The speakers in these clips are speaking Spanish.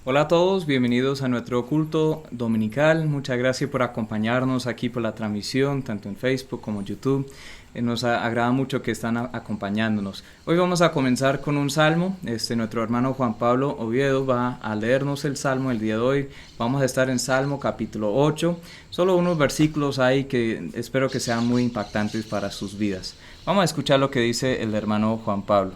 Hola a todos, bienvenidos a nuestro culto dominical. Muchas gracias por acompañarnos aquí por la transmisión, tanto en Facebook como YouTube. Nos agrada mucho que están acompañándonos. Hoy vamos a comenzar con un salmo. Nuestro hermano Juan Pablo Oviedo va a leernos el salmo el día de hoy. Vamos a estar en Salmo capítulo 8. Solo unos versículos ahí que espero que sean muy impactantes para sus vidas. Vamos a escuchar lo que dice el hermano Juan Pablo.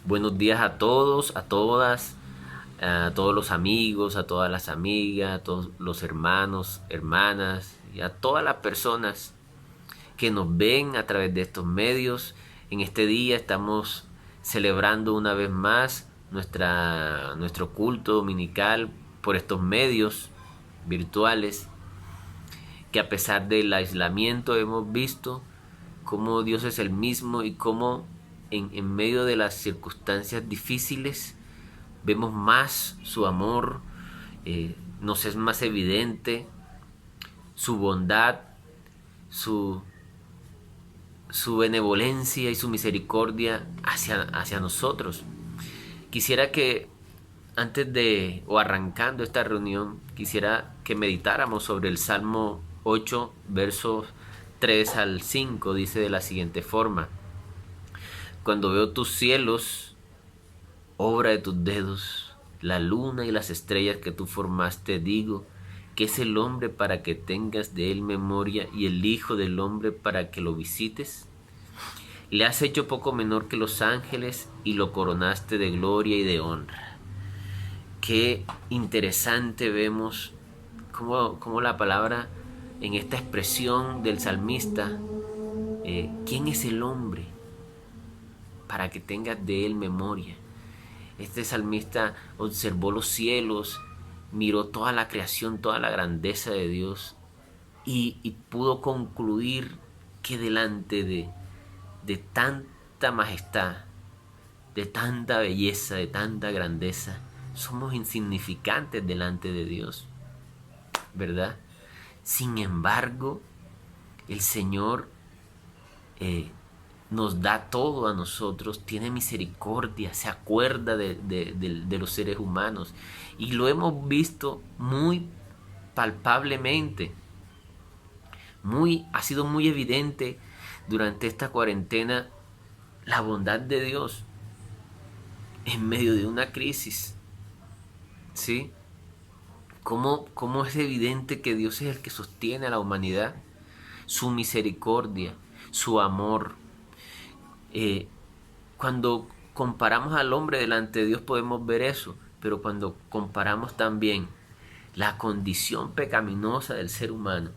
Buenos días a todos, a todas, a todos los amigos, a todas las amigas, a todos los hermanos, hermanas y a todas las personas que nos ven a través de estos medios. En este día estamos celebrando una vez más nuestro culto dominical por estos medios virtuales que, a pesar del aislamiento, hemos visto cómo Dios es el mismo y cómo en medio de las circunstancias difíciles vemos más su amor, nos es más evidente su bondad, su, su benevolencia y su misericordia hacia nosotros. Quisiera que antes de o arrancando esta reunión, quisiera que meditáramos sobre el Salmo 8, versos 3 al 5. Dice de la siguiente forma: Cuando veo tus cielos, obra de tus dedos, la luna y las estrellas que tú formaste, digo, ¿qué es el hombre para que tengas de él memoria y el hijo del hombre para que lo visites? Le has hecho poco menor que los ángeles y lo coronaste de gloria y de honra. Qué interesante vemos cómo la palabra en esta expresión del salmista, ¿quién es el hombre para que tengas de él memoria? Este salmista observó los cielos, miró toda la creación, toda la grandeza de Dios y pudo concluir que delante de tanta majestad, de tanta belleza, de tanta grandeza, somos insignificantes delante de Dios, ¿verdad? Sin embargo, el Señor eh, nos da todo a nosotros, tiene misericordia, se acuerda de los seres humanos y lo hemos visto muy palpablemente, ha sido muy evidente durante esta cuarentena la bondad de Dios en medio de una crisis, ¿sí? ¿Cómo es evidente que Dios es el que sostiene a la humanidad? Su misericordia, su amor. Eh, Cuando comparamos al hombre delante de Dios podemos ver eso, pero cuando comparamos también la condición pecaminosa del ser humano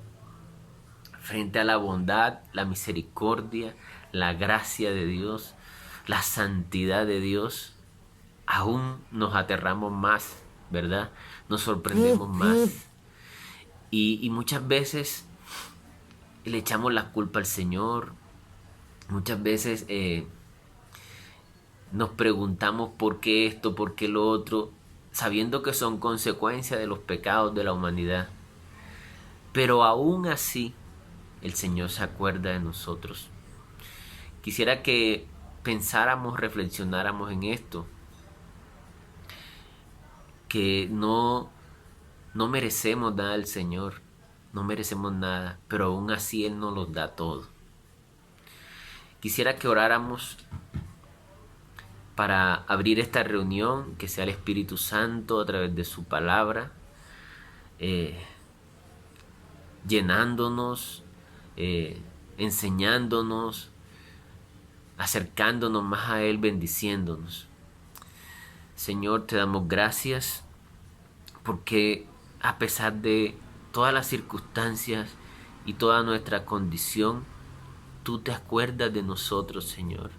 frente a la bondad, la misericordia, la gracia de Dios, la santidad de Dios, aún nos aterramos más, ¿verdad? Nos sorprendemos más. Y muchas veces le echamos la culpa al Señor, muchas veces nos preguntamos por qué esto, por qué lo otro, sabiendo que son consecuencia de los pecados de la humanidad. Pero aún así, el Señor se acuerda de nosotros. Quisiera que pensáramos, reflexionáramos en esto, que no merecemos nada del Señor, no merecemos nada, pero aún así Él nos lo da todo. Quisiera que oráramos para abrir esta reunión, que sea el Espíritu Santo a través de su palabra, eh, llenándonos, eh, enseñándonos, acercándonos más a Él, bendiciéndonos. Señor, te damos gracias porque, a pesar de todas las circunstancias y toda nuestra condición, tú te acuerdas de nosotros, Señor.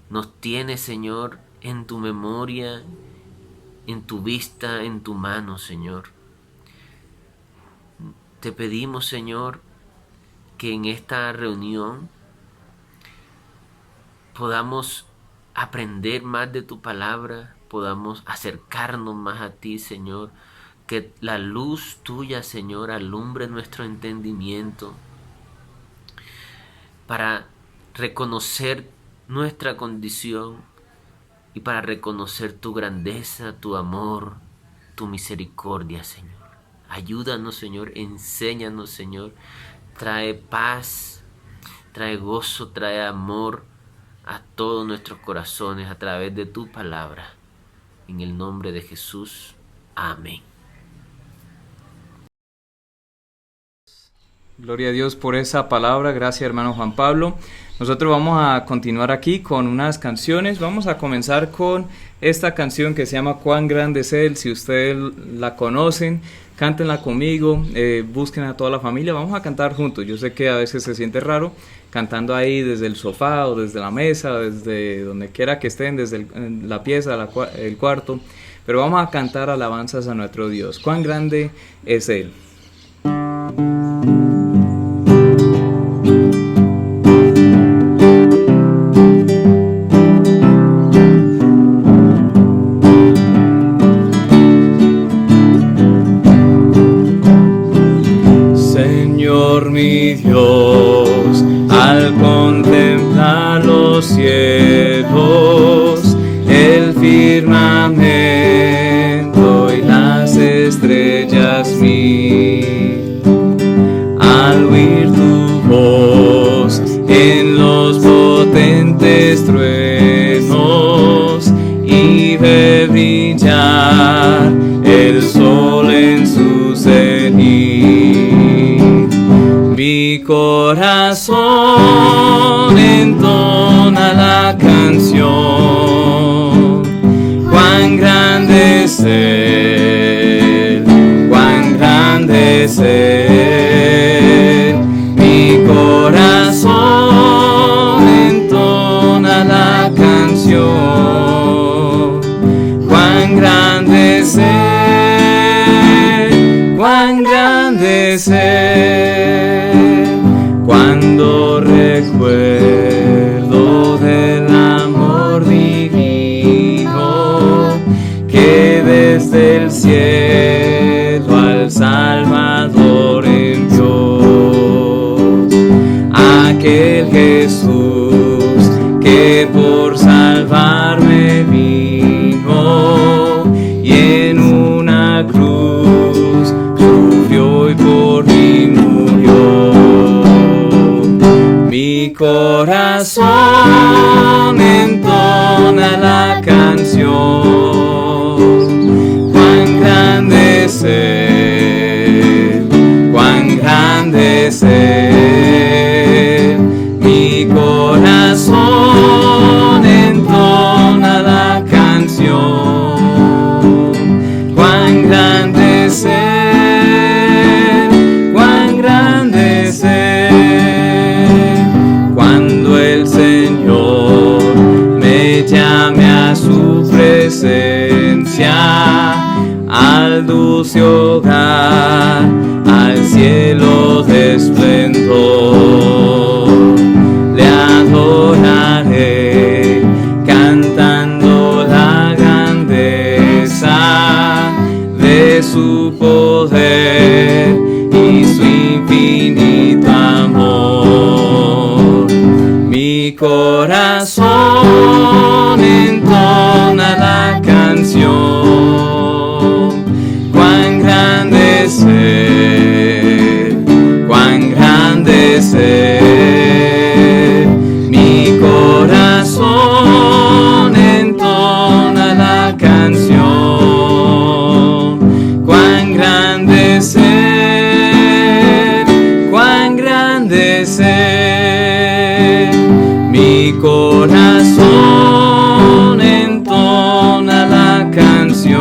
Nos tienes, Señor, en tu memoria, en tu vista, en tu mano, Señor. Te pedimos, Señor, que en esta reunión podamos aprender más de tu palabra, podamos acercarnos más a ti, Señor. Que la luz tuya, Señor, alumbre nuestro entendimiento para reconocer nuestra condición y para reconocer tu grandeza, tu amor, tu misericordia, Señor. Ayúdanos, Señor, enséñanos, Señor. Trae paz, trae gozo, trae amor a todos nuestros corazones a través de tu palabra. En el nombre de Jesús. Amén. Gloria a Dios por esa palabra. Gracias, hermano Juan Pablo. Nosotros vamos a continuar aquí con unas canciones. Vamos a comenzar con esta canción que se llama Cuán grande es Él. Si ustedes la conocen, cántenla conmigo, busquen a toda la familia. Vamos a cantar juntos. Yo sé que a veces se siente raro cantando ahí desde el sofá o desde la mesa, desde donde quiera que estén, desde la pieza, el cuarto. Pero vamos a cantar alabanzas a nuestro Dios. Cuán grande es Él. Mi Dios, al contemplar los cielos, el firmamento y las estrellas mil, al oír tu voz en los potentes truenos y ver brillar el sol en su cenit. Mi corazón entona la canción, cuán grande es Él, cuán grande es Él. Mi corazón entona la canción, cuán grande es Él, cuán grande es Él. Cuando recuerdo del amor divino que desde el cielo al Salvador envió, aquel Jesús que por salvarme vino y en una cruz sufrió y por mí murió. Mi corazón entona la canción, cuán grande es Él, cuán grande es Él. Mi corazón entona la canción, cuán grande es Él, cuán grande es Él. El Señor me llame a su presencia, al dulce hogar, al cielo de esplendor. Le adoraré cantando la grandeza de su poder y su infinito amor. Mi corazón entona la canción, cuán grande es Él, cuán grande es Él. Mi corazón entona la canción, cuán grande es Él, cuán grande es Él. Mi corazón entona la canción,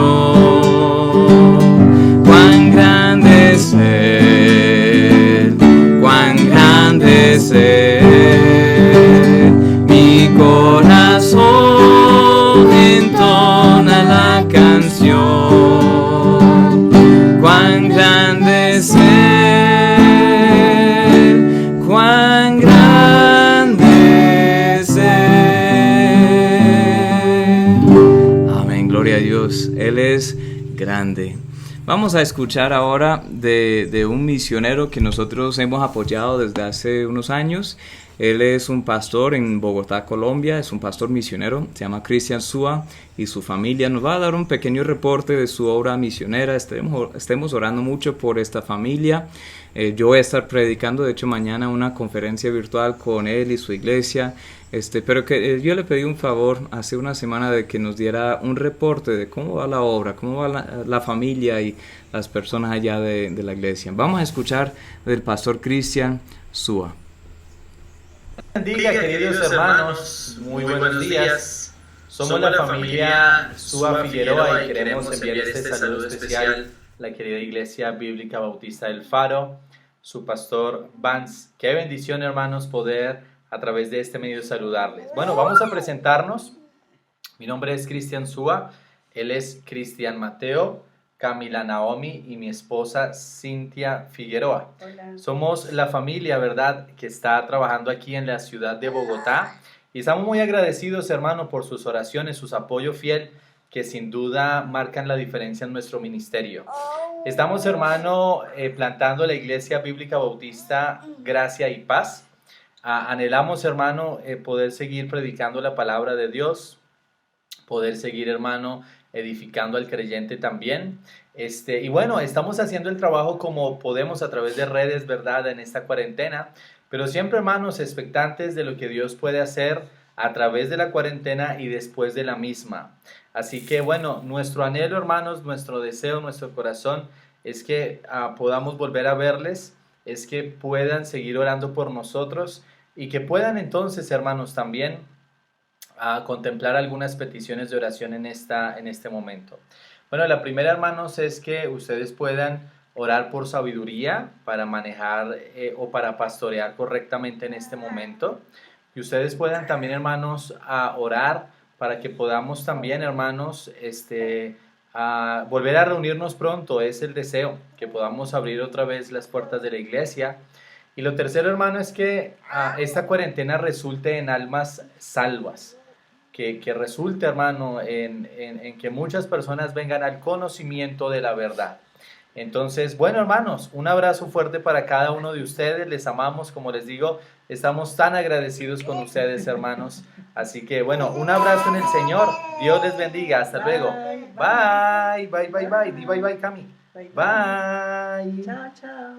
cuán grande es Él, cuán grande es Él. Mi corazón entona la canción, cuán grande es Él, cuán grande es Él. Amén, gloria a Dios, Él es grande. Vamos a escuchar ahora de un misionero que nosotros hemos apoyado desde hace unos años. Él es un pastor en Bogotá, Colombia, es un pastor misionero, se llama Cristian Súa, y su familia nos va a dar un pequeño reporte de su obra misionera. Estemos orando mucho por esta familia. Yo voy a estar predicando, de hecho, mañana una conferencia virtual con él y su iglesia. Pero que yo le pedí un favor hace una semana de que nos diera un reporte de cómo va la obra, cómo va la familia y las personas allá de la iglesia. Vamos a escuchar del pastor Cristian Súa. Bendiga, queridos hermanos, muy buenos días. Somos la familia Súa Figueroa y queremos enviar este saludo especial a la querida Iglesia Bíblica Bautista del Faro, su pastor Vance. Qué bendición, hermanos, poder a través de este medio saludarles. Bueno, vamos a presentarnos. Mi nombre es Cristian Súa, él es Cristian Mateo, Camila Naomi y mi esposa Cintia Figueroa. Hola. Somos la familia, ¿verdad?, que está trabajando aquí en la ciudad de Bogotá. Y estamos muy agradecidos, hermano, por sus oraciones, sus apoyo fiel, que sin duda marcan la diferencia en nuestro ministerio. Estamos, hermano, plantando la Iglesia Bíblica Bautista Gracia y Paz. Anhelamos, hermano, poder seguir predicando la palabra de Dios, poder seguir, hermano, edificando al creyente también. Y bueno, estamos haciendo el trabajo como podemos a través de redes, ¿verdad?, en esta cuarentena, pero siempre, hermanos, expectantes de lo que Dios puede hacer a través de la cuarentena y después de la misma. Así que, bueno, nuestro anhelo, hermanos, nuestro deseo, nuestro corazón es que podamos volver a verles, es que puedan seguir orando por nosotros y que puedan entonces, hermanos, también a contemplar algunas peticiones de oración en este momento. Bueno, la primera, hermanos, es que ustedes puedan orar por sabiduría para manejar o para pastorear correctamente en este momento. Y ustedes puedan también, hermanos, orar para que podamos también, hermanos, volver a reunirnos pronto. Es el deseo, que podamos abrir otra vez las puertas de la iglesia. Y lo tercero, hermano, es que esta cuarentena resulte en almas salvas. Que resulte, hermano, en que muchas personas vengan al conocimiento de la verdad. Entonces, bueno, hermanos, un abrazo fuerte para cada uno de ustedes. Les amamos, como les digo, estamos tan agradecidos con ustedes, hermanos. Así que, bueno, un abrazo en el Señor. Dios les bendiga. Hasta luego. Bye, bye, bye, bye. Di bye, bye, Cami. Bye. Chao, chao.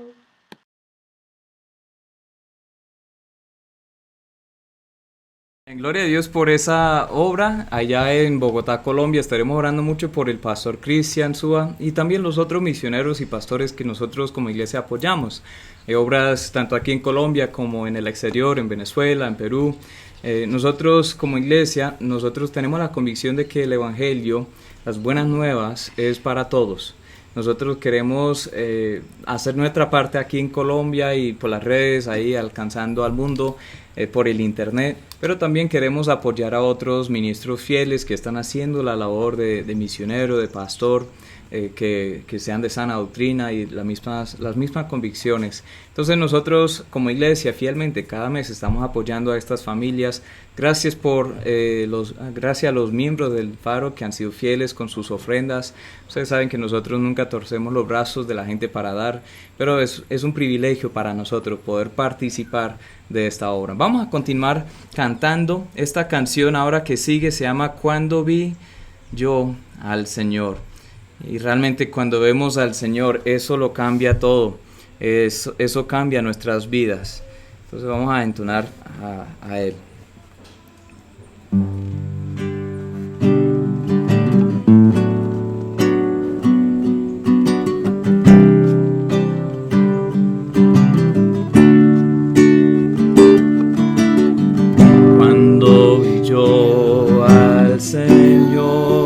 Gloria a Dios por esa obra allá en Bogotá, Colombia. Estaremos orando mucho por el pastor Cristian Súa y también los otros misioneros y pastores que nosotros como iglesia apoyamos. Hay obras tanto aquí en Colombia como en el exterior, en Venezuela, en Perú. Nosotros como iglesia, nosotros tenemos la convicción de que el evangelio, las buenas nuevas, es para todos. Nosotros queremos hacer nuestra parte aquí en Colombia y por las redes, ahí alcanzando al mundo por el internet, pero también queremos apoyar a otros ministros fieles que están haciendo la labor de misionero, de pastor, que sean de sana doctrina y las mismas convicciones. Entonces nosotros como iglesia fielmente cada mes estamos apoyando a estas familias. Gracias gracias a los miembros del Faro que han sido fieles con sus ofrendas. Ustedes saben que nosotros nunca torcemos los brazos de la gente para dar, pero es un privilegio para nosotros poder participar de esta obra. Vamos a continuar cantando esta canción ahora que sigue, se llama Cuando vi yo al Señor. Y realmente cuando vemos al Señor, eso lo cambia todo, eso cambia nuestras vidas. Entonces vamos a entonar a Él. Cuando vi yo al Señor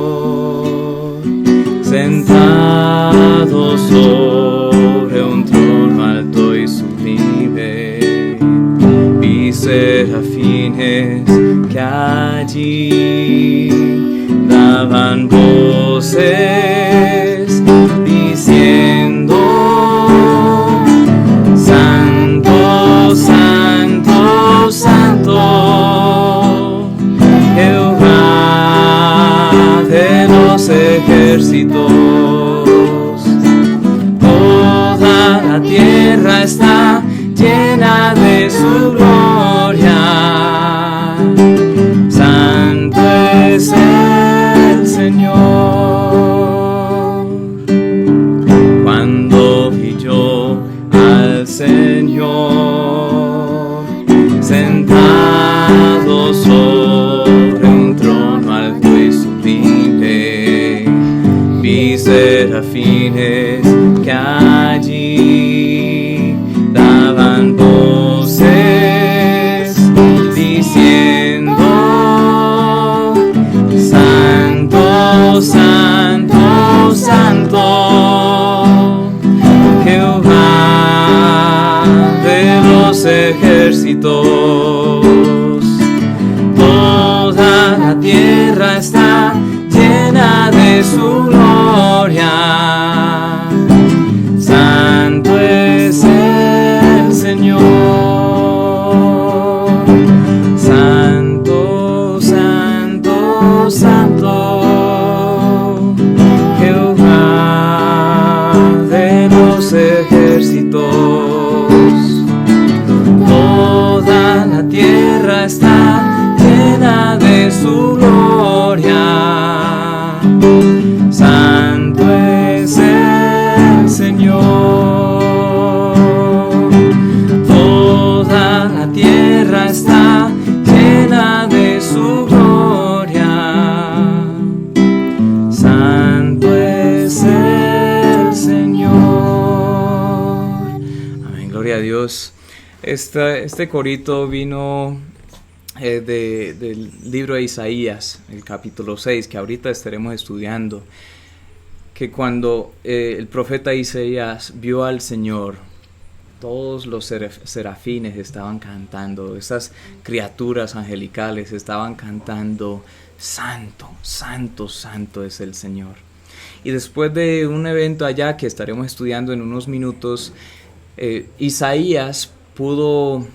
sentado sobre un trono alto y sublime, vi serafines que allí daban voces diciendo: Santo, Santo, Santo, Jehová de los ejércitos. Toda la tierra está llena de su gloria. ejércitos. Toda la tierra está llena de su gloria. Santo es el Señor. Santo, santo, santo, Jehová de los ejércitos. Toda la tierra está llena de su gloria. Santo es el Señor. Toda la tierra está llena de su gloria. Santo es el Señor. Amén, gloria a Dios. Este corito vino del libro de Isaías, el capítulo 6, que ahorita estaremos estudiando, que cuando el profeta Isaías vio al Señor, todos los serafines estaban cantando, esas criaturas angelicales estaban cantando, santo, santo, santo es el Señor. Y después de un evento allá que estaremos estudiando en unos minutos, Isaías pudo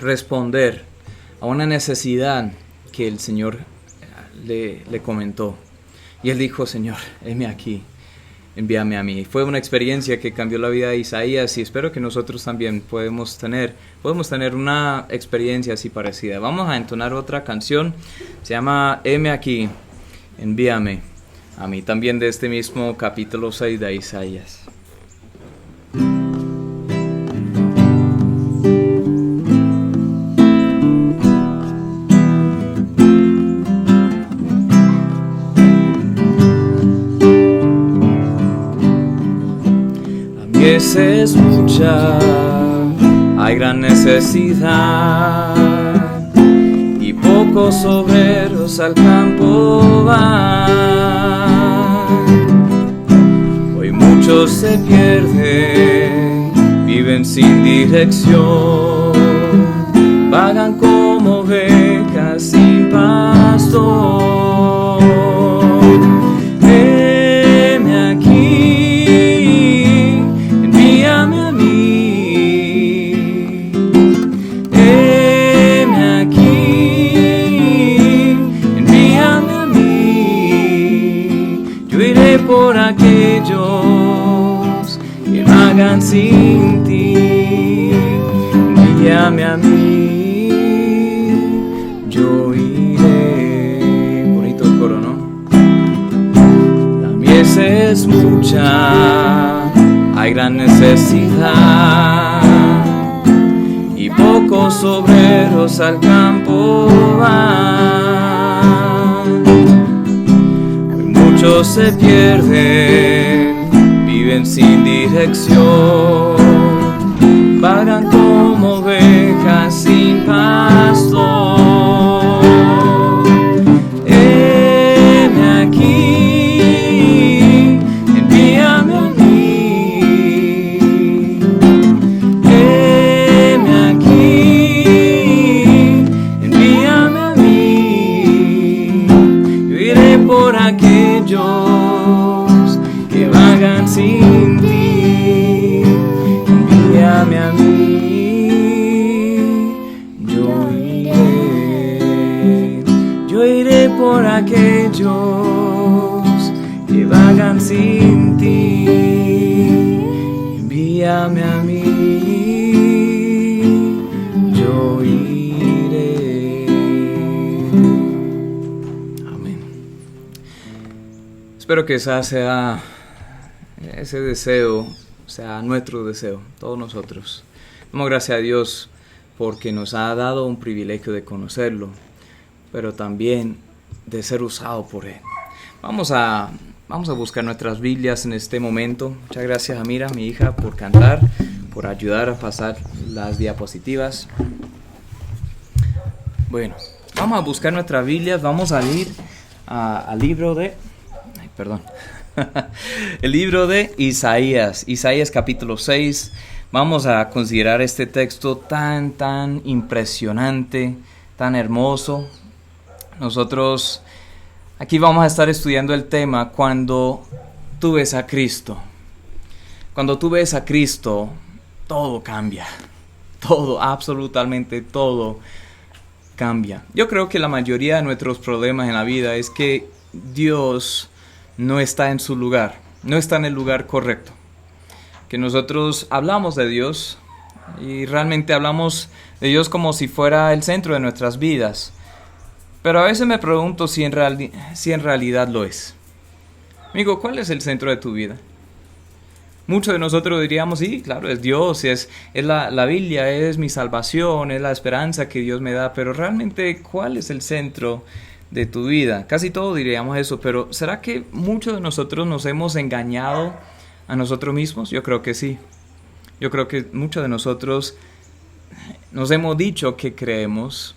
responder a una necesidad que el Señor le comentó. Y él dijo, Señor, heme aquí, envíame a mí. Fue una experiencia que cambió la vida de Isaías y espero que nosotros también podemos tener una experiencia así parecida. Vamos a entonar otra canción, se llama Heme aquí, envíame a mí, también de este mismo capítulo 6 de Isaías. Es mucha, hay gran necesidad y pocos obreros al campo van. Hoy muchos se pierden, viven sin dirección, vagan como ovejas sin pastor. Por aquellos que vagan sin ti, envíame a mí, yo iré. Bonito el coro, ¿no? La mies es mucha, hay gran necesidad y pocos obreros al campo van. Muchos se pierden, viven sin dirección, vagan como ovejas sin pastor. Heme aquí, envíame a mí. Heme aquí, envíame a mí. Yo iré por aquellos que vagan sin ti, envíame a mí, yo iré por aquellos que vagan sin ti, envíame a mí, yo iré. Amén. Espero que ese deseo sea nuestro deseo, todos nosotros. Damos gracias a Dios porque nos ha dado un privilegio de conocerlo, pero también de ser usado por Él. Vamos a buscar nuestras Biblias en este momento. Muchas gracias a Mira, mi hija, por cantar, por ayudar a pasar las diapositivas. Bueno, vamos a buscar nuestras Biblias, vamos a ir al libro de... el libro de Isaías capítulo 6. vamos a considerar este texto tan impresionante, tan hermoso. Nosotros aquí vamos a estar estudiando el tema cuando tú ves a Cristo. Cuando tú ves a Cristo, todo cambia. Todo, absolutamente todo cambia. Yo creo que la mayoría de nuestros problemas en la vida es que Dios no está en su lugar, no está en el lugar correcto. Que nosotros hablamos de Dios y realmente hablamos de Dios como si fuera el centro de nuestras vidas. Pero a veces me pregunto si en realidad lo es. Amigo, ¿cuál es el centro de tu vida? Muchos de nosotros diríamos, sí, claro, es Dios, es la Biblia, es mi salvación, es la esperanza que Dios me da, pero realmente, ¿cuál es el centro de tu vida? Casi todos diríamos eso, pero ¿será que muchos de nosotros nos hemos engañado a nosotros mismos? Yo creo que sí. Yo creo que muchos de nosotros nos hemos dicho que creemos,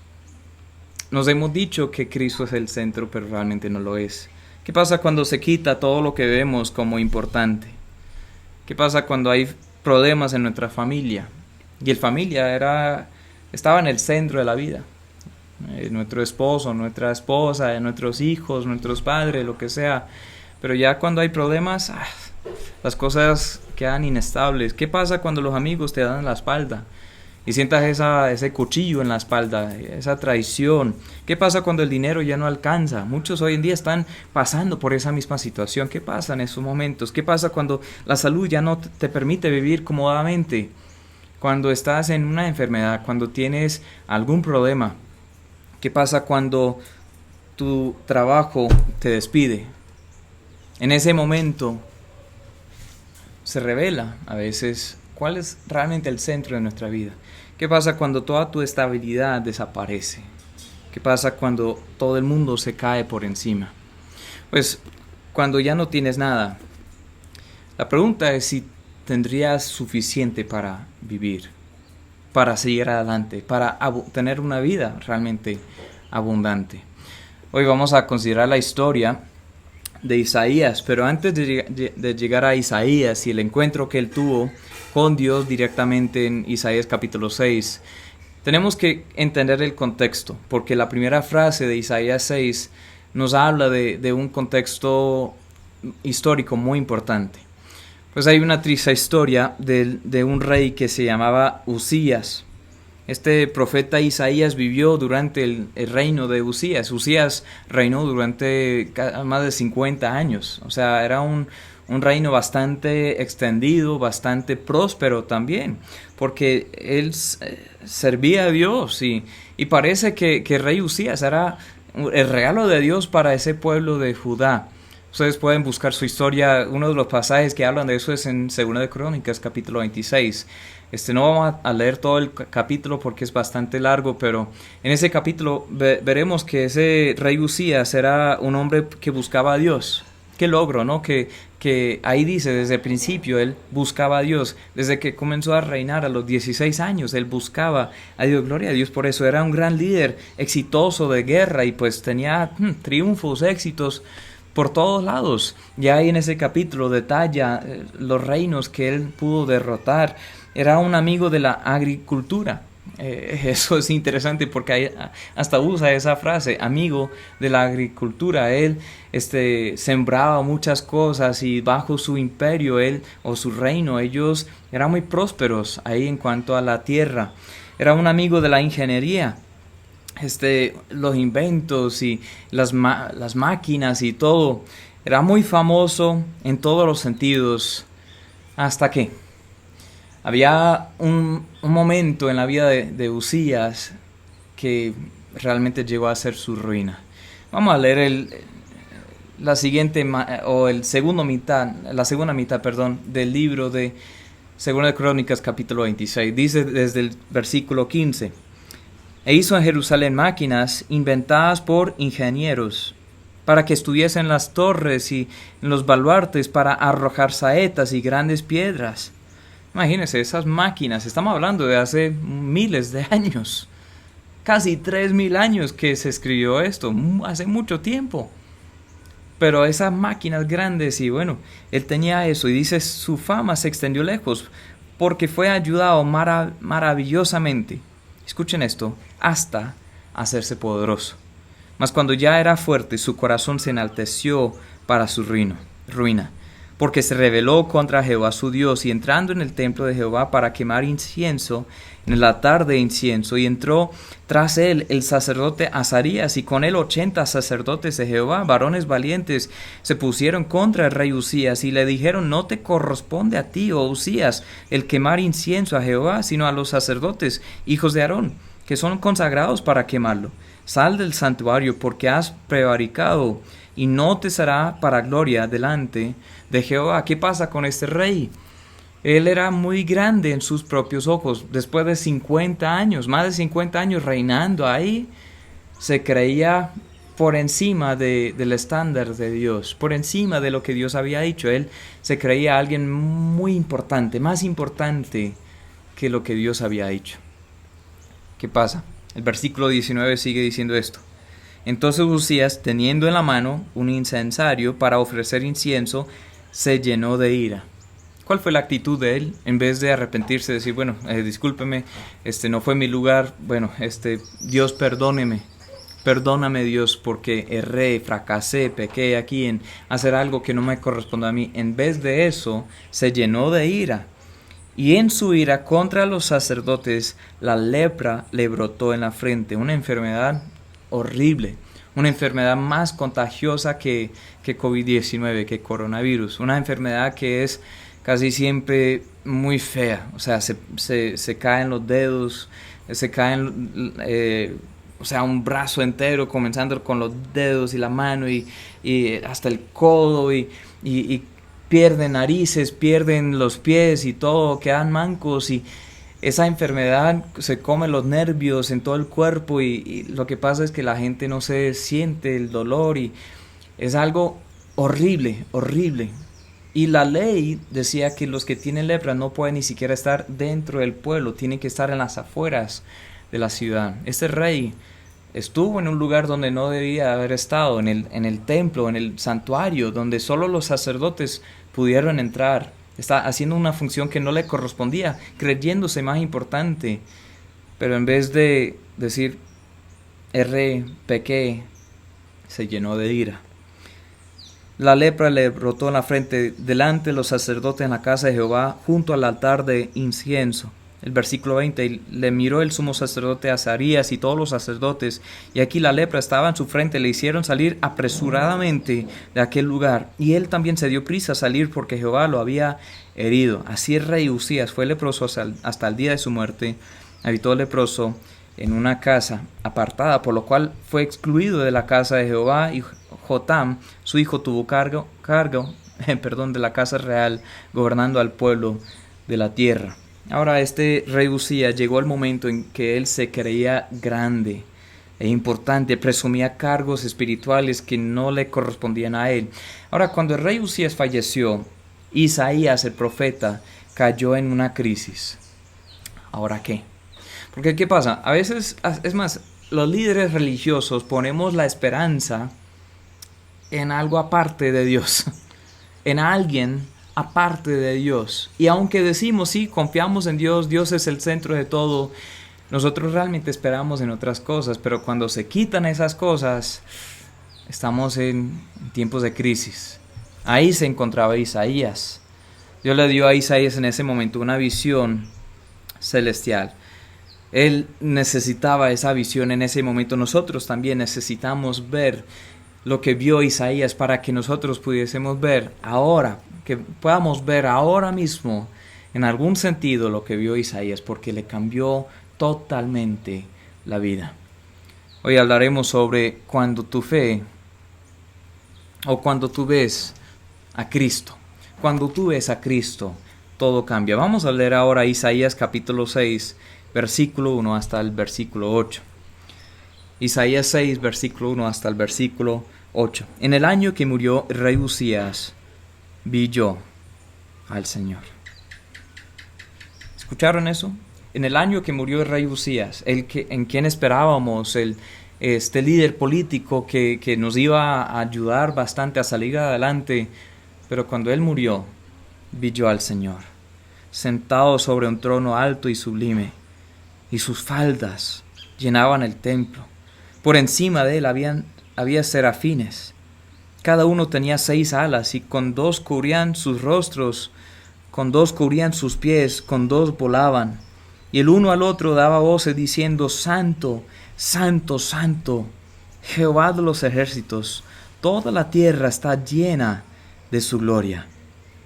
nos hemos dicho que Cristo es el centro, pero realmente no lo es. ¿Qué pasa cuando se quita todo lo que vemos como importante? ¿Qué pasa cuando hay problemas en nuestra familia? Y el familia estaba en el centro de la vida. Nuestro esposo, nuestra esposa, nuestros hijos, nuestros padres, lo que sea. Pero ya cuando hay problemas, las cosas quedan inestables. ¿Qué pasa cuando los amigos te dan la espalda? Y sientas ese cuchillo en la espalda, esa traición. ¿Qué pasa cuando el dinero ya no alcanza? Muchos hoy en día están pasando por esa misma situación. ¿Qué pasa en esos momentos? ¿Qué pasa cuando la salud ya no te permite vivir cómodamente? Cuando estás en una enfermedad, cuando tienes algún problema. ¿Qué pasa cuando tu trabajo te despide? En ese momento se revela a veces cuál es realmente el centro de nuestra vida. ¿Qué pasa cuando toda tu estabilidad desaparece? ¿Qué pasa cuando todo el mundo se cae por encima? Pues cuando ya no tienes nada, la pregunta es si tendrías suficiente para vivir, para seguir adelante, para tener una vida realmente abundante. Hoy vamos a considerar la historia de Isaías, pero antes de llegar a Isaías y el encuentro que él tuvo con Dios directamente en Isaías capítulo 6, tenemos que entender el contexto, porque la primera frase de Isaías 6 nos habla de un contexto histórico muy importante. Pues hay una triste historia de un rey que se llamaba Usías. Este profeta Isaías vivió durante el reino de Usías. Usías reinó durante más de 50 años. O sea, era un reino bastante extendido, bastante próspero también, porque él servía a Dios y parece que el rey Usías era el regalo de Dios para ese pueblo de Judá. Ustedes pueden buscar su historia, uno de los pasajes que hablan de eso es en 2 de Crónicas, capítulo 26. No vamos a leer todo el capítulo porque es bastante largo, pero en ese capítulo veremos que ese rey Usías era un hombre que buscaba a Dios. Qué logro, ¿no? Que ahí dice, desde el principio él buscaba a Dios. Desde que comenzó a reinar a los 16 años, él buscaba a Dios. Gloria a Dios por eso. Era un gran líder, exitoso de guerra y pues tenía triunfos, éxitos por todos lados. Ya ahí en ese capítulo detalla los reinos que él pudo derrotar. Era un amigo de la agricultura. Eso es interesante porque hasta usa esa frase, amigo de la agricultura. Él sembraba muchas cosas y bajo su imperio él o su reino ellos eran muy prósperos ahí en cuanto a la tierra. Era un amigo de la ingeniería. Los inventos y las máquinas y todo. Era muy famoso en todos los sentidos. Hasta que había un momento en la vida de Usías que realmente llegó a ser su ruina. Vamos a leer la segunda mitad, del libro de 2 de Crónicas capítulo 26. Dice desde el versículo 15. E hizo en Jerusalén máquinas inventadas por ingenieros, para que estuviesen en las torres y en los baluartes para arrojar saetas y grandes piedras. Imagínense esas máquinas, estamos hablando de hace miles de años, casi 3.000 años que se escribió esto, hace mucho tiempo. Pero esas máquinas grandes y bueno, él tenía eso y dice su fama se extendió lejos. porque fue ayudado maravillosamente, escuchen esto, hasta hacerse poderoso. Mas cuando ya era fuerte, su corazón se enalteció para su ruina, porque se rebeló contra Jehová su Dios, y entrando en el templo de Jehová para quemar incienso, en el altar de incienso, y entró tras él el sacerdote Azarías, y con él 80 sacerdotes de Jehová, varones valientes, se pusieron contra el rey Usías, y le dijeron: no te corresponde a ti, oh Usías, el quemar incienso a Jehová, sino a los sacerdotes, hijos de Aarón, que son consagrados para quemarlo. Sal del santuario, porque has prevaricado, y no te será para gloria delante de Jehová. ¿Qué pasa con este rey? Él era muy grande en sus propios ojos. Después de 50 años, más de 50 años reinando ahí, se creía por encima del estándar de Dios, por encima de lo que Dios había dicho. Él se creía alguien muy importante, más importante que lo que Dios había dicho. ¿Qué pasa? El versículo 19 sigue diciendo esto. Entonces Usías, teniendo en la mano un incensario para ofrecer incienso, se llenó de ira. ¿Cuál fue la actitud de él? En vez de arrepentirse, decir, bueno, discúlpeme, no fue mi lugar, bueno, Dios perdóneme, perdóname Dios porque erré, fracasé, pequé aquí en hacer algo que no me corresponde a mí. En vez de eso, se llenó de ira. Y en su ira contra los sacerdotes, la lepra le brotó en la frente, una enfermedad horrible, una enfermedad más contagiosa que COVID-19, que coronavirus, una enfermedad que es casi siempre muy fea, o sea, se caen los dedos, se caen, o sea, un brazo entero, comenzando con los dedos y la mano y hasta el codo y pierden narices, pierden los pies y todo, quedan mancos y esa enfermedad se come los nervios en todo el cuerpo y lo que pasa es que la gente no se siente el dolor y es algo horrible, horrible. Y la ley decía que los que tienen lepra no pueden ni siquiera estar dentro del pueblo, tienen que estar en las afueras de la ciudad. Este rey estuvo en un lugar donde no debía haber estado, en el templo, en el santuario, donde solo los sacerdotes pudieron entrar. Está haciendo una función que no le correspondía, creyéndose más importante. Pero en vez de decir, erré, pequé, se llenó de ira. La lepra le brotó en la frente delante de los sacerdotes en la casa de Jehová, junto al altar de incienso. El versículo 20, y le miró el sumo sacerdote Azarías y todos los sacerdotes, y aquí la lepra estaba en su frente, le hicieron salir apresuradamente de aquel lugar, y él también se dio prisa a salir porque Jehová lo había herido. Así el rey Usías fue leproso hasta el día de su muerte, habitó leproso en una casa apartada, por lo cual fue excluido de la casa de Jehová, y Jotam, su hijo, tuvo cargo de la casa real, gobernando al pueblo de la tierra. Ahora este rey Usías llegó el momento en que él se creía grande e importante, presumía cargos espirituales que no le correspondían a él. Ahora cuando el rey Usías falleció, Isaías el profeta cayó en una crisis. ¿Ahora qué? Porque ¿qué pasa? A veces, es más, los líderes religiosos ponemos la esperanza en algo aparte de Dios, en alguien aparte de Dios. Y aunque decimos, sí, confiamos en Dios, Dios es el centro de todo, nosotros realmente esperamos en otras cosas, pero cuando se quitan esas cosas, estamos en tiempos de crisis. Ahí se encontraba Isaías. Dios le dio a Isaías en ese momento una visión celestial. Él necesitaba esa visión en ese momento. Nosotros también necesitamos ver lo que vio Isaías para que nosotros pudiésemos ver ahora, que podamos ver ahora mismo en algún sentido lo que vio Isaías, porque le cambió totalmente la vida. Hoy hablaremos sobre cuando tu fe o cuando tú ves a Cristo. Cuando tú ves a Cristo, todo cambia. Vamos a leer ahora Isaías capítulo 6, versículo 1 hasta el versículo 8. Isaías 6, versículo 1 hasta el versículo 8. En el año que murió el rey Usías, vi yo al Señor. ¿Escucharon eso? En el año que murió el rey Usías, en quien esperábamos, este líder político que nos iba a ayudar bastante a salir adelante, pero cuando él murió, vi yo al Señor. sentado sobre un trono alto y sublime, y sus faldas llenaban el templo. Por encima de él había serafines. Cada uno tenía 6 alas, y con 2 cubrían sus rostros, con 2 cubrían sus pies, con 2 volaban. Y el uno al otro daba voces diciendo: Santo, Santo, Santo, Jehová de los ejércitos, toda la tierra está llena de su gloria.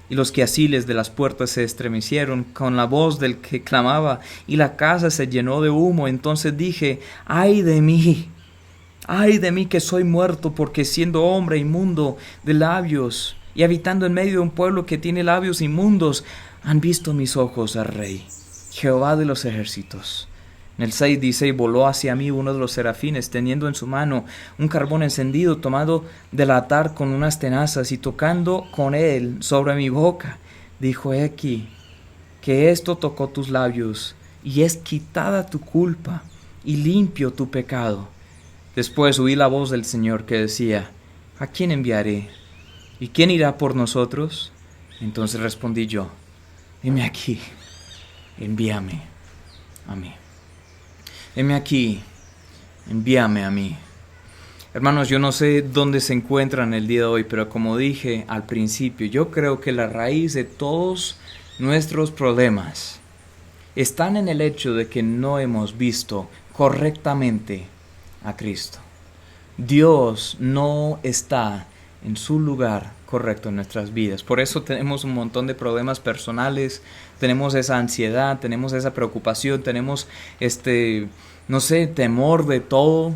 Y los quiciales de las puertas se estremecieron con la voz del que clamaba, y la casa se llenó de humo. Entonces dije: ¡ay de mí que soy muerto, porque siendo hombre inmundo de labios, y habitando en medio de un pueblo que tiene labios inmundos, han visto mis ojos al Rey, Jehová de los ejércitos! En el 6 dice: y voló hacia mí uno de los serafines, teniendo en su mano un carbón encendido tomado del altar con unas tenazas, y tocando con él sobre mi boca, dijo: he aquí, que esto tocó tus labios, y es quitada tu culpa, y limpio tu pecado. Después oí la voz del Señor que decía: ¿a quién enviaré? ¿Y quién irá por nosotros? Entonces respondí yo: heme aquí, envíame a mí. Heme aquí, envíame a mí. Hermanos, yo no sé dónde se encuentran el día de hoy, pero como dije al principio, yo creo que la raíz de todos nuestros problemas están en el hecho de que no hemos visto correctamente a Cristo. Dios no está en su lugar correcto en nuestras vidas. Por eso tenemos un montón de problemas personales, tenemos esa ansiedad, tenemos esa preocupación, tenemos temor de todo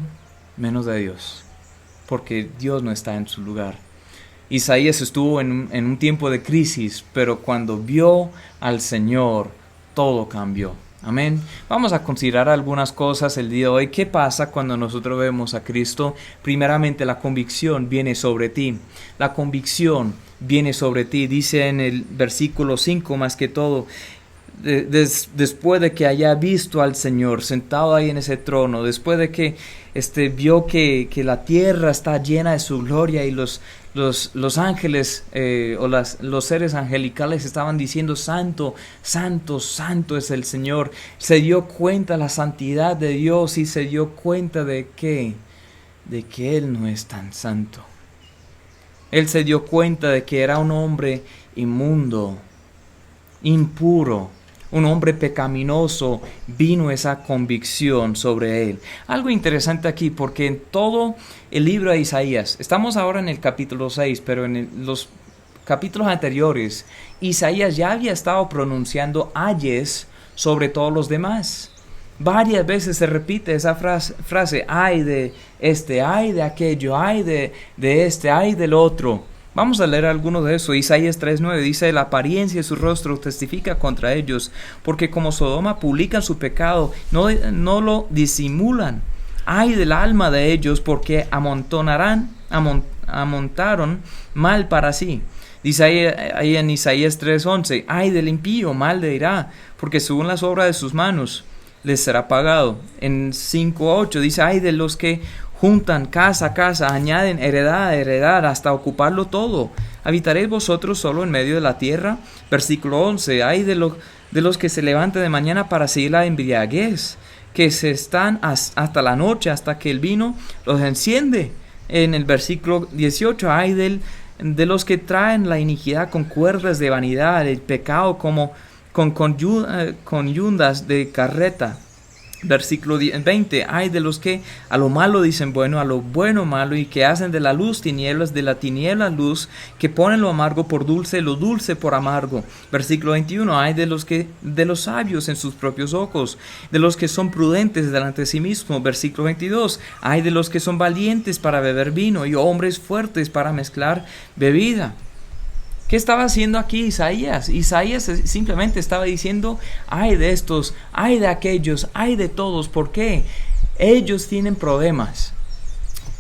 menos de Dios, porque Dios no está en su lugar. Isaías estuvo en un tiempo de crisis, pero cuando vio al Señor, todo cambió. Amén. Vamos a considerar algunas cosas el día de hoy. ¿Qué pasa cuando nosotros vemos a Cristo? Primeramente, la convicción viene sobre ti. La convicción viene sobre ti. Dice en el versículo 5 más que todo, después de que haya visto al Señor sentado ahí en ese trono, después de que vio que la tierra está llena de su gloria, y los ángeles los seres angelicales estaban diciendo: Santo, Santo, Santo es el Señor. Se dio cuenta de la santidad de Dios, y se dio cuenta de que Él no es tan santo. Él se dio cuenta de que era un hombre inmundo, impuro, un hombre pecaminoso. Vino esa convicción sobre él. Algo interesante aquí, porque en todo el libro de Isaías, estamos ahora en el capítulo 6, pero en los capítulos anteriores, Isaías ya había estado pronunciando ayes sobre todos los demás. Varias veces se repite esa frase: ay de este, ay de aquello, ay de este, ay del otro. Vamos a leer alguno de eso. Isaías 3:9 dice: la apariencia de su rostro testifica contra ellos, porque como Sodoma publican su pecado, no lo disimulan. Ay del alma de ellos, porque amontaron mal para sí. Dice ahí en Isaías 3:11: ay del impío, mal le irá, porque según las obras de sus manos les será pagado. En 5:8 dice: ay de los que juntan casa a casa, añaden heredad a heredad, hasta ocuparlo todo. ¿Habitaréis vosotros solo en medio de la tierra? Versículo 11: ay de los que se levantan de mañana para seguir la embriaguez, que se están hasta la noche, hasta que el vino los enciende. En el versículo 18: ay de los que traen la iniquidad con cuerdas de vanidad, el pecado como con yundas de carreta. Versículo 20: ay de los que a lo malo dicen bueno, a lo bueno malo, y que hacen de la luz tinieblas, de la tiniebla luz, que ponen lo amargo por dulce, lo dulce por amargo. Versículo 21: ay de los sabios en sus propios ojos, de los que son prudentes delante de sí mismos. Versículo 22: ay de los que son valientes para beber vino, y hombres fuertes para mezclar bebida. ¿Qué estaba haciendo aquí Isaías? Isaías simplemente estaba diciendo: ay de estos, ay de aquellos, ay de todos. ¿Por qué? Ellos tienen problemas.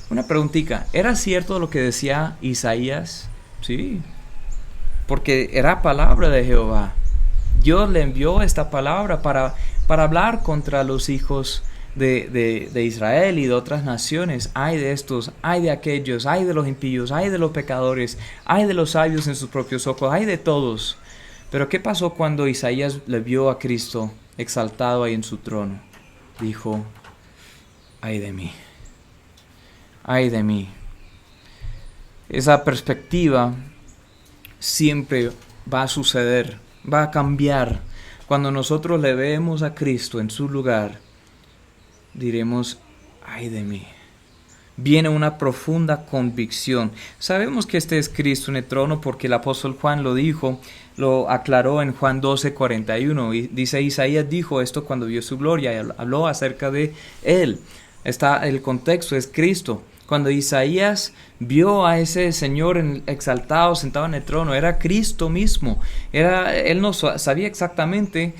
Una preguntita: ¿era cierto lo que decía Isaías? Sí, porque era palabra de Jehová. Dios le envió esta palabra para hablar contra los hijos de Israel y de otras naciones. Ay de estos, ay de aquellos, ay de los impíos, ay de los pecadores, ay de los sabios en sus propios ojos, ay de todos. Pero ¿qué pasó cuando Isaías le vio a Cristo exaltado ahí en su trono? Dijo, ay de mí, ay de mí. Esa perspectiva siempre va a suceder, va a cambiar. Cuando nosotros le vemos a Cristo en su lugar, diremos, ay de mí. Viene una profunda convicción. Sabemos que este es Cristo en el trono porque el apóstol Juan lo dijo, lo aclaró en Juan 12:41. Y dice, Isaías dijo esto cuando vio su gloria y habló acerca de él. El contexto es Cristo. Cuando Isaías vio a ese Señor exaltado, sentado en el trono, era Cristo mismo. Él no sabía exactamente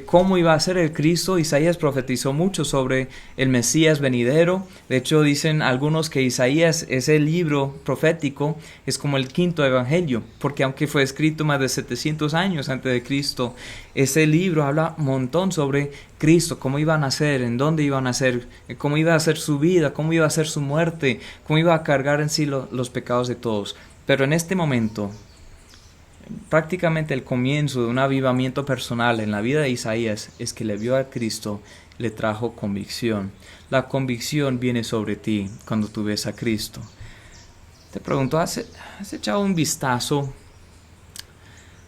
cómo iba a ser el Cristo. Isaías profetizó mucho sobre el Mesías venidero. De hecho, dicen algunos que Isaías, ese libro profético, es como el quinto evangelio, porque aunque fue escrito más de 700 años antes de Cristo, ese libro habla un montón sobre Cristo, cómo iba a nacer, en dónde iba a nacer, cómo iba a ser su vida, cómo iba a ser su muerte, cómo iba a cargar en sí los pecados de todos. Pero en este momento, prácticamente el comienzo de un avivamiento personal en la vida de Isaías es que le vio a Cristo, le trajo convicción. La convicción viene sobre ti cuando tú ves a Cristo. Te pregunto, ¿has echado un vistazo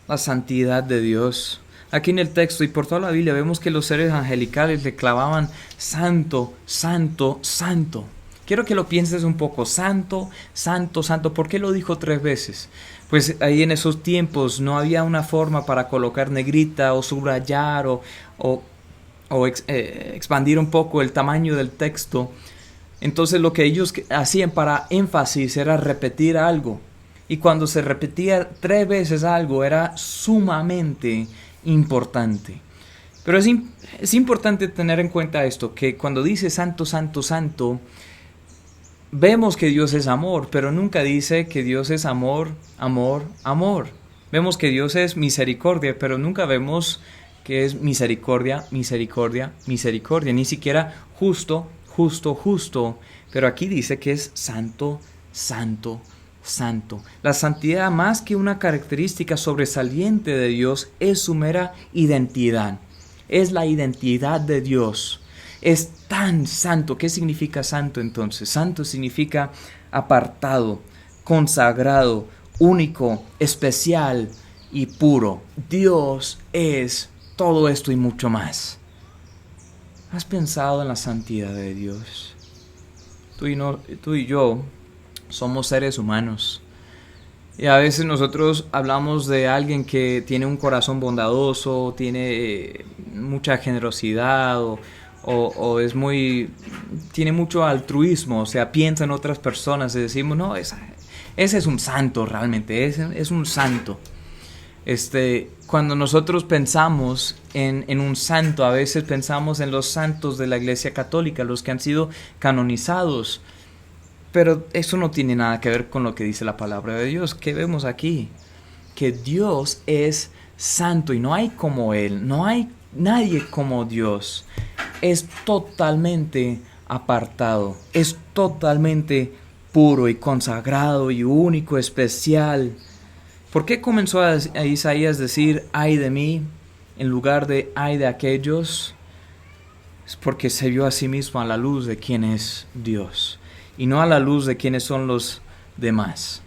a la santidad de Dios? Aquí en el texto y por toda la Biblia vemos que los seres angelicales le clamaban santo, santo, santo. Quiero que lo pienses un poco, santo, santo, santo. ¿Por qué lo dijo 3 veces? Pues ahí en esos tiempos no había una forma para colocar negrita o subrayar o expandir un poco el tamaño del texto. Entonces lo que ellos hacían para énfasis era repetir algo. Y cuando se repetía 3 veces algo era sumamente importante. Pero es importante tener en cuenta esto, que cuando dice santo, santo, santo, vemos que Dios es amor, pero nunca dice que Dios es amor, amor, amor. Vemos que Dios es misericordia, pero nunca vemos que es misericordia, misericordia, misericordia. Ni siquiera justo, justo, justo. Pero aquí dice que es santo, santo, santo. La santidad, más que una característica sobresaliente de Dios, es su mera identidad. Es la identidad de Dios. Es tan santo. ¿Qué significa santo entonces? Santo significa apartado, consagrado, único, especial y puro. Dios es todo esto y mucho más. ¿Has pensado en la santidad de Dios? Tú y yo somos seres humanos. Y a veces nosotros hablamos de alguien que tiene un corazón bondadoso, tiene mucha generosidad o tiene mucho altruismo, o sea, piensa en otras personas y decimos, no, ese es un santo realmente, es un santo. Cuando nosotros pensamos en un santo, a veces pensamos en los santos de la Iglesia Católica, los que han sido canonizados, pero eso no tiene nada que ver con lo que dice la palabra de Dios. ¿Qué vemos aquí? Que Dios es santo y no hay como Él, no hay nadie como Dios. Es totalmente apartado, es totalmente puro y consagrado y único, especial. ¿Por qué comenzó a Isaías decir ay de mí en lugar de ay de aquellos? Es porque se vio a sí mismo a la luz de quién es Dios y no a la luz de quiénes son los demás.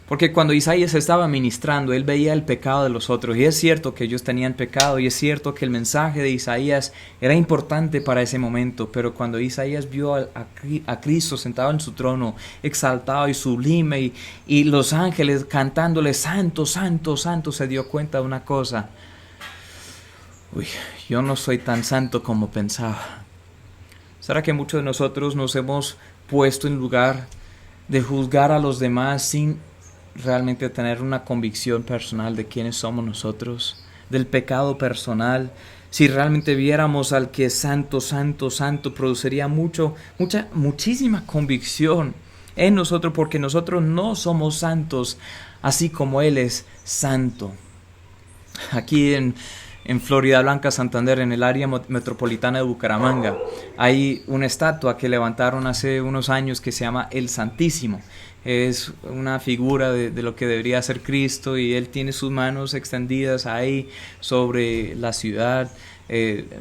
Porque cuando Isaías estaba ministrando, él veía el pecado de los otros. Y es cierto que ellos tenían pecado. Y es cierto que el mensaje de Isaías era importante para ese momento. Pero cuando Isaías vio a Cristo sentado en su trono, exaltado y sublime, y los ángeles cantándole santo, santo, santo, se dio cuenta de una cosa. Yo no soy tan santo como pensaba. ¿Será que muchos de nosotros nos hemos puesto en lugar de juzgar a los demás sin realmente tener una convicción personal de quiénes somos nosotros, del pecado personal? Si realmente viéramos al que es santo, santo, santo, produciría muchísima convicción en nosotros, porque nosotros no somos santos así como Él es santo. Aquí en Florida Blanca, Santander, en el área metropolitana de Bucaramanga, hay una estatua que levantaron hace unos años que se llama El Santísimo. es una figura de lo que debería ser Cristo, y él tiene sus manos extendidas ahí sobre la ciudad.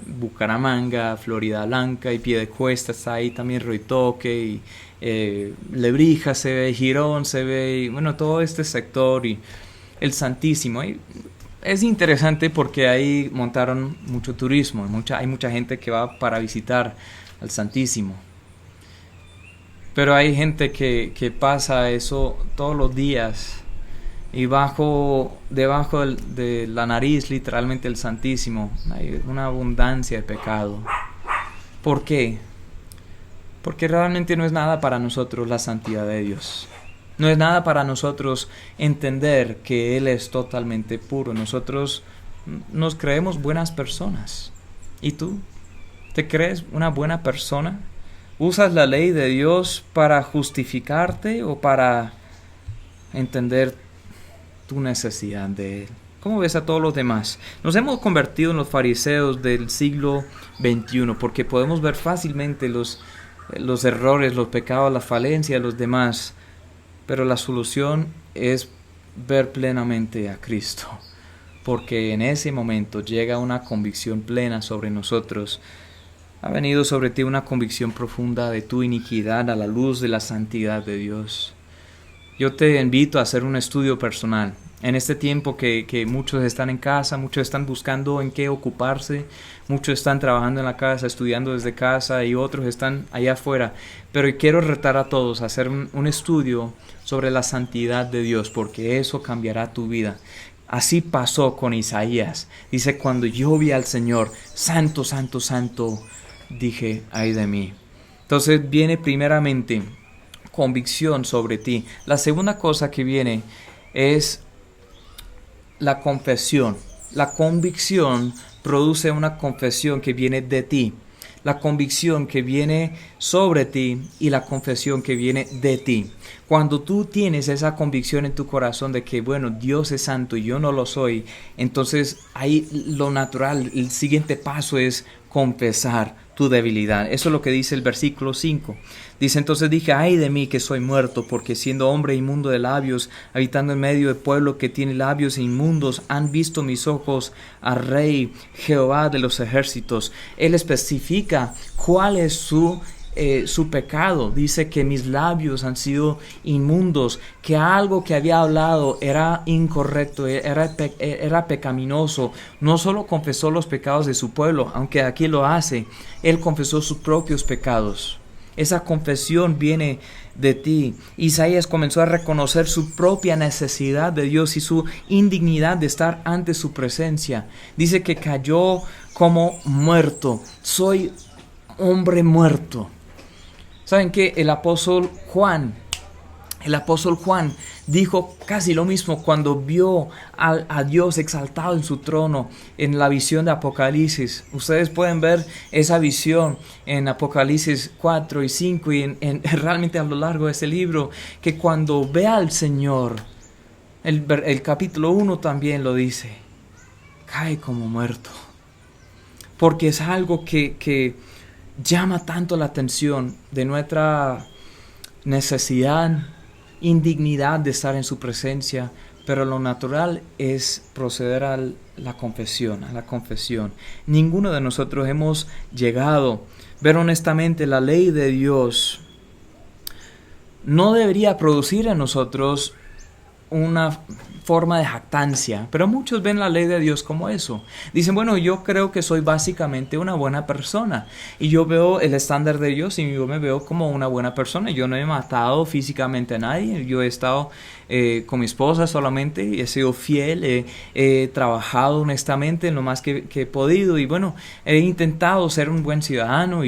Bucaramanga, Florida Blanca y Piedecuesta está ahí también, Roitoque y Lebrija se ve, Girón se ve, y bueno, todo este sector y el Santísimo. Y es interesante porque ahí montaron mucho turismo, hay mucha gente que va para visitar al Santísimo. Pero hay gente que pasa eso todos los días y debajo de la nariz, literalmente, el Santísimo, hay una abundancia de pecado. ¿Por qué? Porque realmente no es nada para nosotros la santidad de Dios. No es nada para nosotros entender que Él es totalmente puro. Nosotros nos creemos buenas personas. ¿Y tú? ¿Te crees una buena persona? ¿Usas la ley de Dios para justificarte o para entender tu necesidad de Él? ¿Cómo ves a todos los demás? Nos hemos convertido en los fariseos del siglo XXI porque podemos ver fácilmente los errores, los pecados, las falencias de los demás, pero la solución es ver plenamente a Cristo, porque en ese momento llega una convicción plena sobre nosotros. Ha venido sobre ti una convicción profunda de tu iniquidad a la luz de la santidad de Dios. Yo te invito a hacer un estudio personal. En este tiempo que muchos están en casa, muchos están buscando en qué ocuparse, muchos están trabajando en la casa, estudiando desde casa y otros están allá afuera. Pero quiero retar a todos a hacer un estudio sobre la santidad de Dios, porque eso cambiará tu vida. Así pasó con Isaías. Dice, cuando yo vi al Señor, santo, santo, santo, dije, ay de mí. Entonces viene primeramente convicción sobre ti. La segunda cosa que viene es la confesión. La convicción produce una confesión que viene de ti. La convicción que viene sobre ti y la confesión que viene de ti. Cuando tú tienes esa convicción en tu corazón de que, bueno, Dios es santo y yo no lo soy, entonces ahí lo natural, el siguiente paso es confesar tu debilidad. Eso es lo que dice el versículo 5. Dice, entonces dije, ay de mí que soy muerto, porque siendo hombre inmundo de labios, habitando en medio de pueblo que tiene labios inmundos, han visto mis ojos al Rey Jehová de los ejércitos. Él especifica cuál es su pecado. Dice que mis labios han sido inmundos, que algo que había hablado era incorrecto, era pecaminoso. No solo confesó los pecados de su pueblo, aunque aquí lo hace, él confesó sus propios pecados. Esa confesión viene de ti. Isaías comenzó a reconocer su propia necesidad de Dios y su indignidad de estar ante su presencia. Dice que cayó como muerto. Soy hombre muerto. ¿Saben qué? El apóstol Juan dijo casi lo mismo cuando vio a Dios exaltado en su trono en la visión de Apocalipsis. Ustedes pueden ver esa visión en Apocalipsis 4 y 5 y realmente a lo largo de ese libro, que cuando ve al Señor, el capítulo 1 también lo dice, cae como muerto. Porque es algo que llama tanto la atención de nuestra necesidad, indignidad de estar en su presencia, pero lo natural es proceder a la confesión. Ninguno de nosotros hemos llegado a ver honestamente la ley de Dios. No debería producir en nosotros una forma de jactancia, pero muchos ven la ley de Dios como eso. Dicen, bueno, yo creo que soy básicamente una buena persona y yo veo el estándar de Dios y yo me veo como una buena persona. Yo no he matado físicamente a nadie, yo he estado con mi esposa solamente y he sido fiel, he trabajado honestamente en lo más que he podido y bueno, he intentado ser un buen ciudadano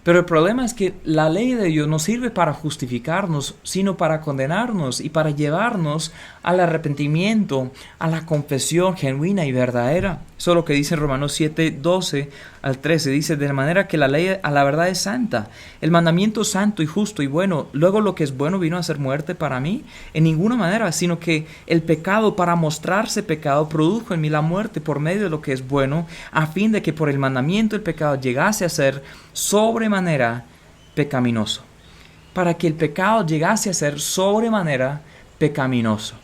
pero el problema es que la ley de Dios no sirve para justificarnos, sino para condenarnos y para llevarnos al arrepentimiento, a la confesión genuina y verdadera. Eso es lo que dice en Romanos 7, 12 al 13. Dice, de manera que la ley a la verdad es santa, el mandamiento es santo y justo y bueno. Luego lo que es bueno vino a ser muerte para mí. En ninguna manera, sino que el pecado, para mostrarse pecado, produjo en mí la muerte por medio de lo que es bueno, a fin de que por el mandamiento el pecado llegase a ser sobremanera pecaminoso. para que el pecado llegase a ser sobremanera pecaminoso?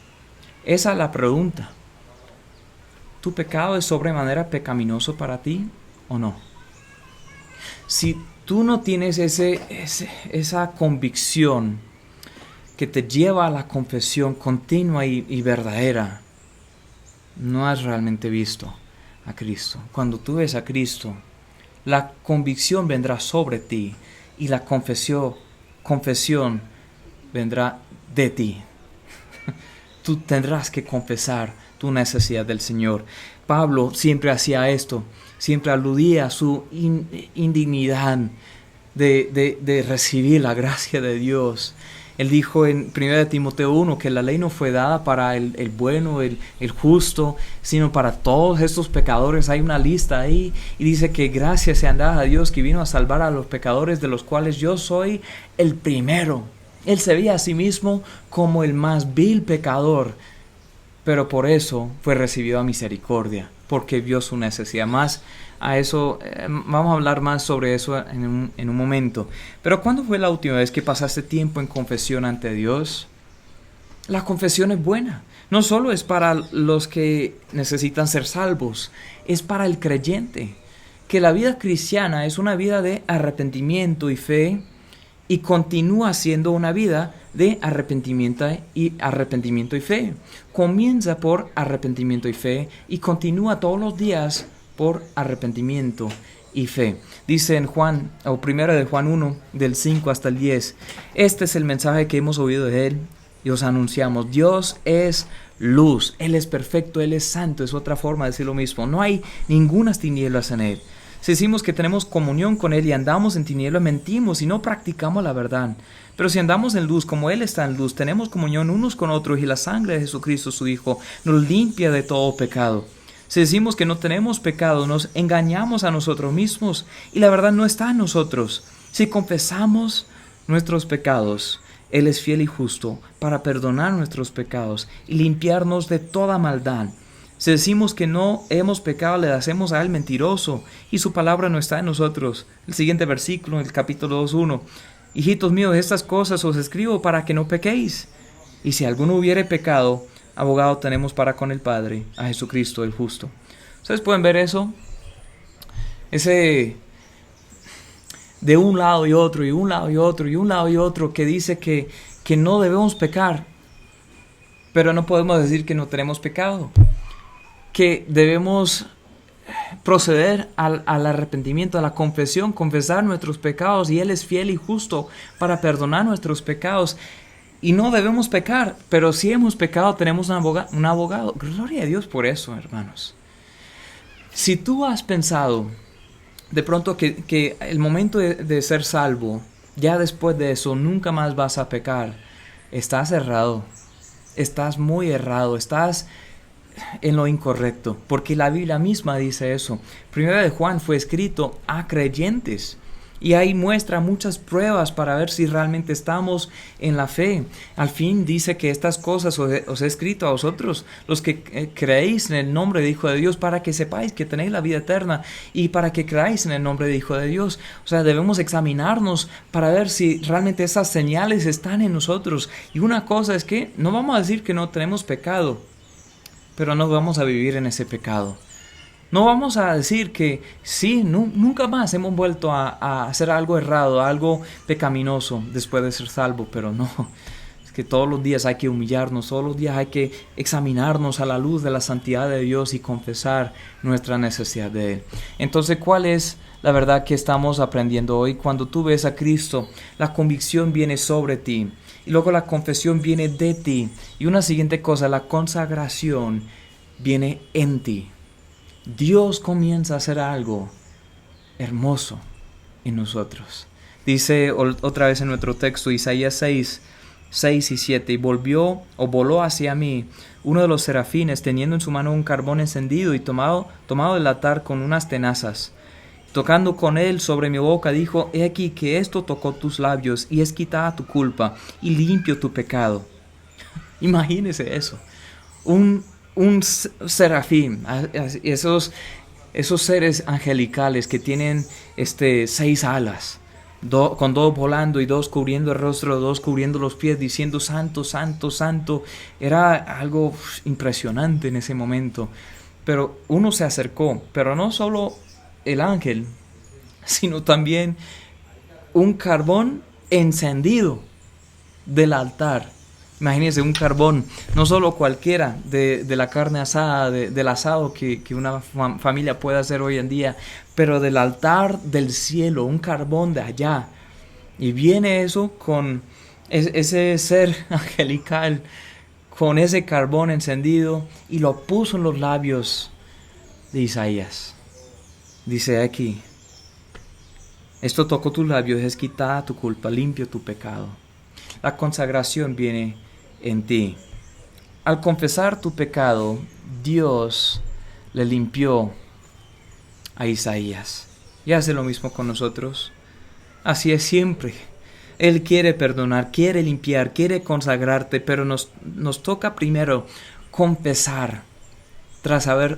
Esa es la pregunta. ¿Tu pecado es sobremanera pecaminoso para ti o no? Si tú no tienes esa convicción que te lleva a la confesión continua y verdadera, no has realmente visto a Cristo. Cuando tú ves a Cristo, la convicción vendrá sobre ti y la confesión vendrá de ti. Tú tendrás que confesar tu necesidad del Señor. Pablo siempre hacía esto, siempre aludía a su indignidad de recibir la gracia de Dios. Él dijo en 1 Timoteo 1 que la ley no fue dada para el bueno, el justo, sino para todos estos pecadores. Hay una lista ahí y dice que gracias sean dadas a Dios que vino a salvar a los pecadores, de los cuales yo soy el primero. Él se veía a sí mismo como el más vil pecador, pero por eso fue recibido a misericordia, porque vio su necesidad. Más a eso, vamos a hablar más sobre eso en un momento. Pero ¿cuándo fue la última vez que pasaste tiempo en confesión ante Dios? La confesión es buena. No solo es para los que necesitan ser salvos, es para el creyente. Que la vida cristiana es una vida de arrepentimiento y fe, y continúa siendo una vida de arrepentimiento y fe. Comienza por arrepentimiento y fe y continúa todos los días por arrepentimiento y fe. Dice en Juan, o primera de Juan 1, del 5 hasta el 10, este es el mensaje que hemos oído de Él y os anunciamos. Dios es luz, Él es perfecto, Él es santo, es otra forma de decir lo mismo. No hay ninguna tinieblas en Él. Si decimos que tenemos comunión con Él y andamos en tinieblas, mentimos y no practicamos la verdad. Pero si andamos en luz como Él está en luz, tenemos comunión unos con otros y la sangre de Jesucristo su Hijo nos limpia de todo pecado. Si decimos que no tenemos pecado, nos engañamos a nosotros mismos y la verdad no está en nosotros. Si confesamos nuestros pecados, Él es fiel y justo para perdonar nuestros pecados y limpiarnos de toda maldad. Si decimos que no hemos pecado, le hacemos a Él mentiroso y su palabra no está en nosotros. El siguiente versículo, en el capítulo 2:1. Hijitos míos, estas cosas os escribo para que no pequéis. Y si alguno hubiere pecado, abogado tenemos para con el Padre, a Jesucristo el justo. ¿Ustedes pueden ver eso? Ese de un lado y otro, y un lado y otro, y un lado y otro, que dice que no debemos pecar. Pero no podemos decir que no tenemos pecado. Que debemos proceder al arrepentimiento, a la confesión, confesar nuestros pecados, y Él es fiel y justo para perdonar nuestros pecados. Y no debemos pecar, pero si hemos pecado tenemos un abogado. Gloria a Dios por eso, hermanos. Si tú has pensado de pronto que el momento de ser salvo, ya después de eso nunca más vas a pecar, estás errado, estás muy errado, estás en lo incorrecto, porque la Biblia misma dice eso. Primera de Juan fue escrito a creyentes y ahí muestra muchas pruebas para ver si realmente estamos en la fe. Al fin dice que estas cosas os he escrito a vosotros, los que creéis en el nombre de Hijo de Dios, para que sepáis que tenéis la vida eterna y para que creáis en el nombre de Hijo de Dios. O sea, debemos examinarnos para ver si realmente esas señales están en nosotros. Y una cosa es que no vamos a decir que no tenemos pecado, pero no vamos a vivir en ese pecado. No vamos a decir que sí, nunca más hemos vuelto a hacer algo errado, algo pecaminoso después de ser salvo, pero no. Es que todos los días hay que humillarnos, todos los días hay que examinarnos a la luz de la santidad de Dios y confesar nuestra necesidad de Él. Entonces, ¿cuál es la verdad que estamos aprendiendo hoy? Cuando tú ves a Cristo, la convicción viene sobre ti. Y luego la confesión viene de ti. Y una siguiente cosa, la consagración viene en ti. Dios comienza a hacer algo hermoso en nosotros. Dice otra vez en nuestro texto, Isaías 6 y 7, y voló hacia mí uno de los serafines, teniendo en su mano un carbón encendido y tomado del altar con unas tenazas. Tocando con él sobre mi boca, dijo, he aquí que esto tocó tus labios, y es quitada tu culpa, y limpio tu pecado. Imagínese eso. Un serafín, esos seres angelicales que tienen 6 alas, con dos volando y dos cubriendo el rostro, dos cubriendo los pies, diciendo santo, santo, santo. Era algo impresionante en ese momento. Pero uno se acercó, pero no solo el ángel, sino también un carbón encendido del altar. Imagínense un carbón, no solo cualquiera de la carne asada, del asado que una familia puede hacer hoy en día, pero del altar del cielo, un carbón de allá. Y viene eso con ese ser angelical, con ese carbón encendido, y lo puso en los labios de Isaías. Dice aquí: esto tocó tus labios, es quitada tu culpa, limpio tu pecado. La consagración viene en ti. Al confesar tu pecado, Dios le limpió a Isaías. Y hace lo mismo con nosotros. Así es siempre. Él quiere perdonar, quiere limpiar, quiere consagrarte, pero nos toca primero confesar, tras haber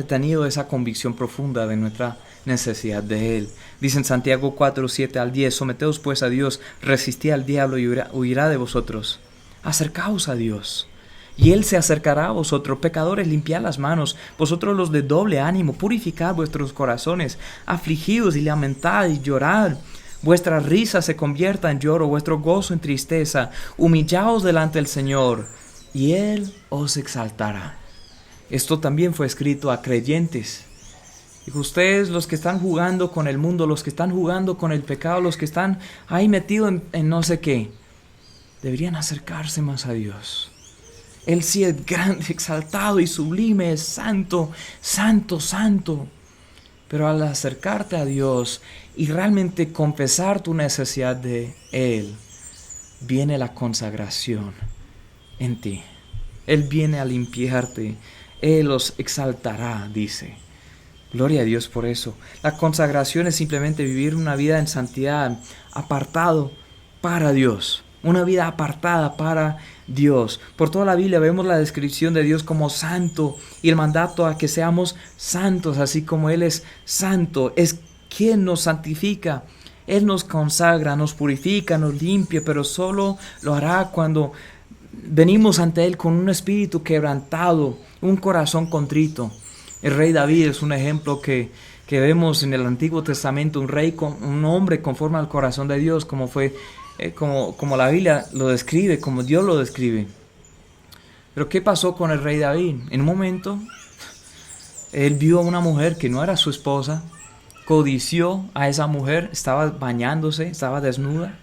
tenido esa convicción profunda de nuestra necesidad de Él. Dice en Santiago 4, 7 al 10, someteos pues a Dios, resistid al diablo y huirá de vosotros. Acercaos a Dios, y Él se acercará a vosotros. Pecadores, limpiad las manos, vosotros los de doble ánimo, purificad vuestros corazones, afligidos y lamentad y llorad. Vuestra risa se convierta en lloro, vuestro gozo en tristeza. Humillaos delante del Señor, y Él os exaltará. Esto también fue escrito a creyentes. Y ustedes, los que están jugando con el mundo, los que están jugando con el pecado, los que están ahí metidos en no sé qué, deberían acercarse más a Dios. Él sí es grande, exaltado y sublime, es santo, santo, santo. Pero al acercarte a Dios y realmente confesar tu necesidad de Él, viene la consagración en ti. Él viene a limpiarte. Él los exaltará, dice. Gloria a Dios por eso. La consagración es simplemente vivir una vida en santidad, apartado para Dios. Una vida apartada para Dios. Por toda la Biblia vemos la descripción de Dios como santo y el mandato a que seamos santos, así como Él es santo. Es quien nos santifica. Él nos consagra, nos purifica, nos limpia, pero solo lo hará cuando venimos ante Él con un espíritu quebrantado, un corazón contrito. El rey David es un ejemplo que vemos en el Antiguo Testamento, un hombre conforme al corazón de Dios, como la Biblia lo describe, como Dios lo describe. Pero ¿qué pasó con el rey David? En un momento, él vio a una mujer que no era su esposa, codició a esa mujer, estaba bañándose, estaba desnuda,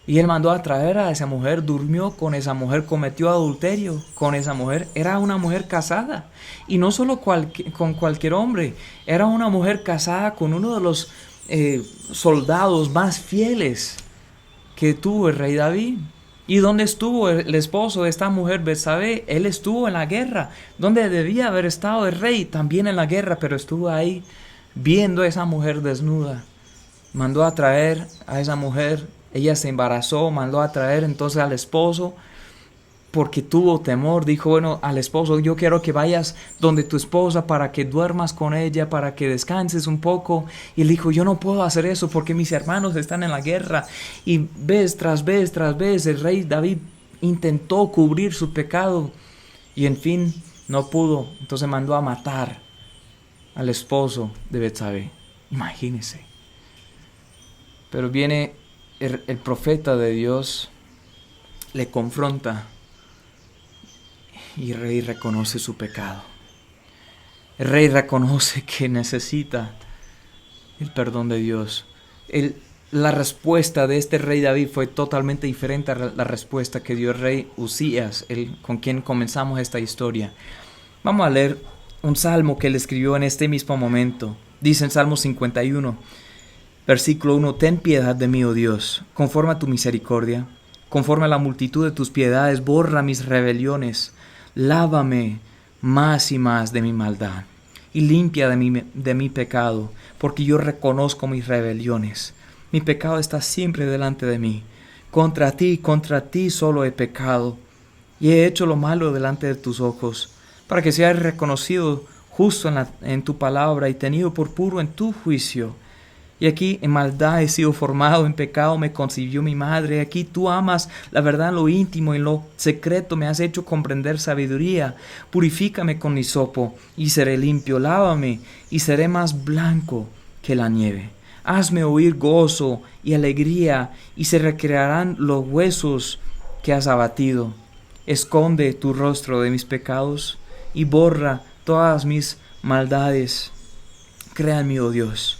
y él mandó a traer a esa mujer, durmió con esa mujer, cometió adulterio con esa mujer. Era una mujer casada, y no solo con cualquier hombre, era una mujer casada con uno de los soldados más fieles que tuvo el rey David. ¿Y dónde estuvo el esposo de esta mujer, Betsabé? Él estuvo en la guerra. ¿Dónde debía haber estado el rey? También en la guerra, pero estuvo ahí viendo a esa mujer desnuda. Mandó a traer a esa mujer, ella se embarazó, mandó a traer entonces al esposo, porque tuvo temor. Dijo, bueno, al esposo, yo quiero que vayas donde tu esposa para que duermas con ella, para que descanses un poco. Y él dijo, yo no puedo hacer eso porque mis hermanos están en la guerra. Y vez tras vez tras vez el rey David intentó cubrir su pecado y en fin no pudo. Entonces mandó a matar al esposo de Betsabé. Imagínense. Pero viene el profeta de Dios, le confronta, y el rey reconoce su pecado. El rey reconoce que necesita el perdón de Dios. La respuesta de este rey David fue totalmente diferente a la respuesta que dio el rey Usías, con quien comenzamos esta historia. Vamos a leer un salmo que él escribió en este mismo momento. Dice en Salmo 51, versículo 1, ten piedad de mí, oh Dios, conforme a tu misericordia, conforme a la multitud de tus piedades, borra mis rebeliones. Lávame más y más de mi maldad y limpia de mi pecado, porque yo reconozco mis rebeliones. Mi pecado está siempre delante de mí. Contra ti solo he pecado y he hecho lo malo delante de tus ojos, para que seas reconocido justo en tu palabra y tenido por puro en tu juicio. Y aquí en maldad he sido formado, en pecado me concibió mi madre. Aquí tú amas la verdad en lo íntimo, en lo secreto me has hecho comprender sabiduría. Purifícame con hisopo y seré limpio. Lávame y seré más blanco que la nieve. Hazme oír gozo y alegría y se recrearán los huesos que has abatido. Esconde tu rostro de mis pecados y borra todas mis maldades. Crea en mí, oh Dios,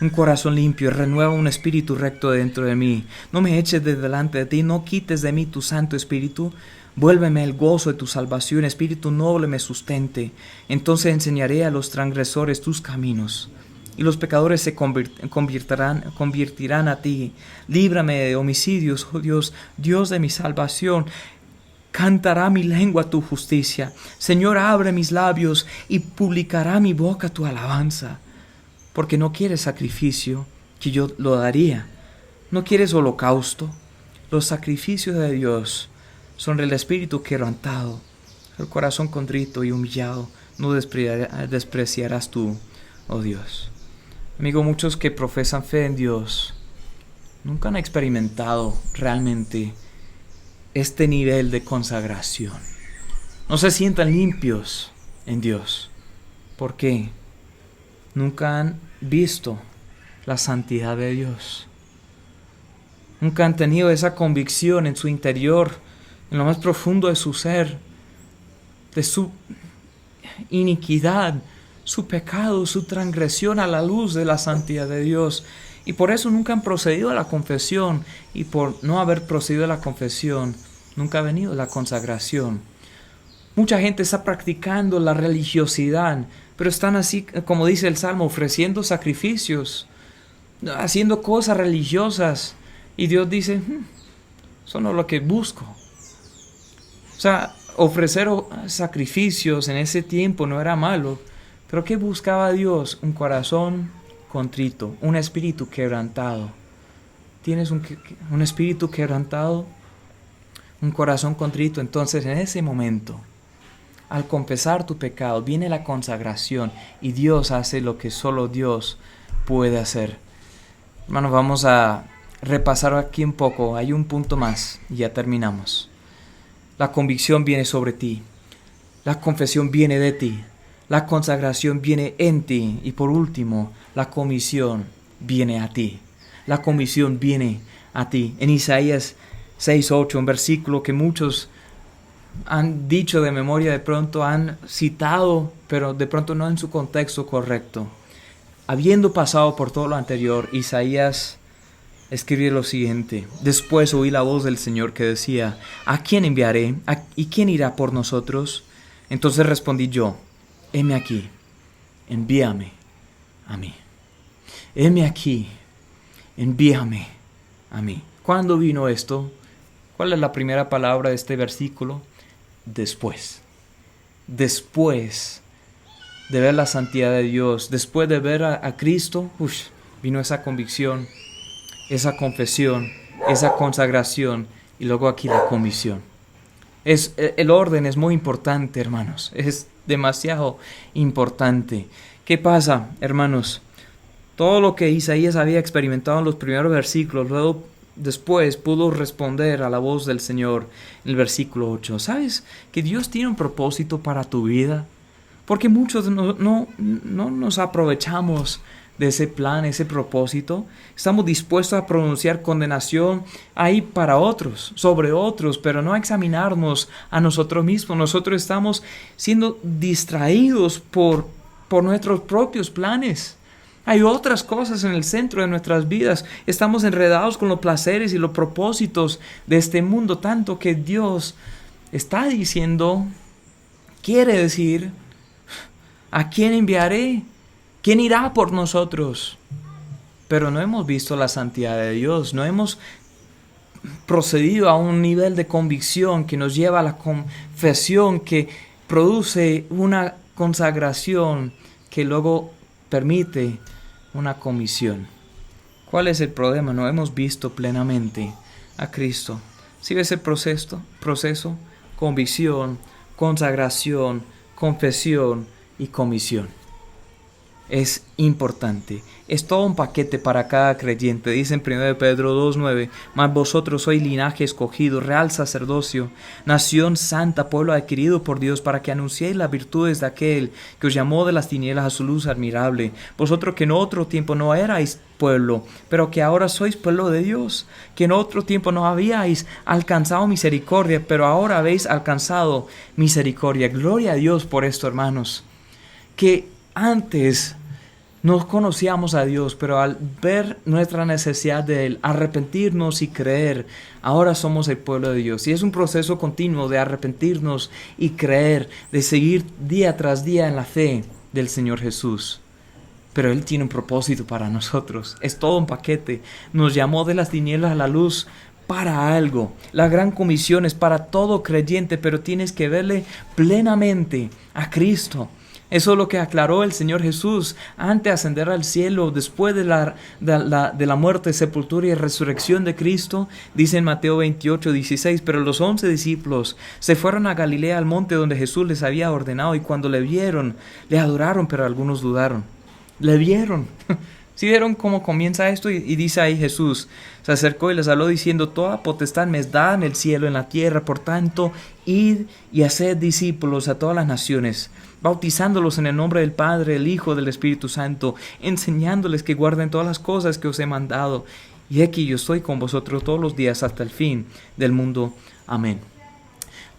un corazón limpio y renueva un espíritu recto dentro de mí. No me eches de delante de ti, no quites de mí tu Santo Espíritu. Vuélveme el gozo de tu salvación, espíritu noble me sustente. Entonces enseñaré a los transgresores tus caminos, y los pecadores se convertirán a ti. Líbrame de homicidios, oh Dios, Dios de mi salvación. Cantará mi lengua tu justicia. Señor, abre mis labios y publicará mi boca tu alabanza. Porque no quieres sacrificio, que yo lo daría. No quieres holocausto. Los sacrificios de Dios son el espíritu quebrantado, el corazón contrito y humillado. No despreciarás tú, oh Dios. Amigo, muchos que profesan fe en Dios nunca han experimentado realmente este nivel de consagración. No se sientan limpios en Dios. ¿Por qué? Nunca han visto la santidad de Dios. Nunca han tenido esa convicción en su interior, en lo más profundo de su ser, de su iniquidad, su pecado, su transgresión a la luz de la santidad de Dios. Y por eso nunca han procedido a la confesión. Y por no haber procedido a la confesión, nunca ha venido la consagración. Mucha gente está practicando la religiosidad, pero están así, como dice el Salmo, ofreciendo sacrificios, haciendo cosas religiosas. Y Dios dice, eso no es lo que busco. O sea, ofrecer sacrificios en ese tiempo no era malo. Pero ¿qué buscaba Dios? Un corazón contrito, un espíritu quebrantado. ¿Tienes un espíritu quebrantado? Un corazón contrito. Entonces en ese momento, al confesar tu pecado, viene la consagración y Dios hace lo que solo Dios puede hacer. Hermanos, vamos a repasar aquí un poco. Hay un punto más y ya terminamos. La convicción viene sobre ti. La confesión viene de ti. La consagración viene en ti. Y por último, la comisión viene a ti. La comisión viene a ti. En Isaías 6:8, un versículo que muchos han dicho de memoria, de pronto han citado, pero de pronto no en su contexto correcto. Habiendo pasado por todo lo anterior, Isaías escribe lo siguiente: después oí la voz del Señor que decía, ¿a quién enviaré? ¿Y quién irá por nosotros? Entonces respondí yo, heme aquí, envíame a mí. Heme aquí, envíame a mí. ¿Cuándo vino esto? ¿Cuál es la primera palabra de este versículo? Después. Después de ver la santidad de Dios, después de ver a Cristo, vino esa convicción, esa confesión, esa consagración y luego aquí la comisión. El orden es muy importante, hermanos. Es demasiado importante. ¿Qué pasa, hermanos? Todo lo que Isaías había experimentado en los primeros versículos, luego después pudo responder a la voz del Señor en el versículo 8. ¿Sabes que Dios tiene un propósito para tu vida? Porque muchos no nos aprovechamos de ese plan, ese propósito. Estamos dispuestos a pronunciar condenación ahí para otros, sobre otros, pero no a examinarnos a nosotros mismos. Nosotros estamos siendo distraídos por nuestros propios planes. Hay otras cosas en el centro de nuestras vidas. Estamos enredados con los placeres y los propósitos de este mundo, tanto que Dios está diciendo, quiere decir, ¿a quién enviaré? ¿Quién irá por nosotros? Pero no hemos visto la santidad de Dios, no hemos procedido a un nivel de convicción que nos lleva a la confesión, que produce una consagración que luego permite una comisión. ¿Cuál es el problema? No hemos visto plenamente a Cristo. ¿Sí ves el proceso? Convicción, consagración, confesión y comisión. es importante. Es todo un paquete para cada creyente. Dice en 1 Pedro 2:9, mas vosotros sois linaje escogido, real sacerdocio, nación santa, pueblo adquirido por Dios, para que anunciéis las virtudes de aquel que os llamó de las tinieblas a su luz admirable. Vosotros que en otro tiempo no erais pueblo, pero que ahora sois pueblo de Dios, que en otro tiempo no habíais alcanzado misericordia, pero ahora habéis alcanzado misericordia. Gloria a Dios por esto, hermanos, que antes no conocíamos a Dios, pero al ver nuestra necesidad de Él, arrepentirnos y creer, ahora somos el pueblo de Dios. Y es un proceso continuo de arrepentirnos y creer, de seguir día tras día en la fe del Señor Jesús. Pero Él tiene un propósito para nosotros. Es todo un paquete. Nos llamó de las tinieblas a la luz para algo. La gran comisión es para todo creyente, pero tienes que verle plenamente a Cristo. Eso es lo que aclaró el Señor Jesús antes de ascender al cielo, después de la muerte, sepultura y resurrección de Cristo. Dice en Mateo 28:16, pero los 11 discípulos se fueron a Galilea, al monte donde Jesús les había ordenado, y cuando le vieron, le adoraron, pero algunos dudaron. Le vieron. ¿Sí vieron cómo comienza esto? Y dice ahí Jesús, se acercó y les habló diciendo, toda potestad me es dada en el cielo y en la tierra, por tanto, id y haced discípulos a todas las naciones, bautizándolos en el nombre del Padre, del Hijo, del Espíritu Santo, enseñándoles que guarden todas las cosas que os he mandado. Y aquí yo estoy con vosotros todos los días hasta el fin del mundo. Amén.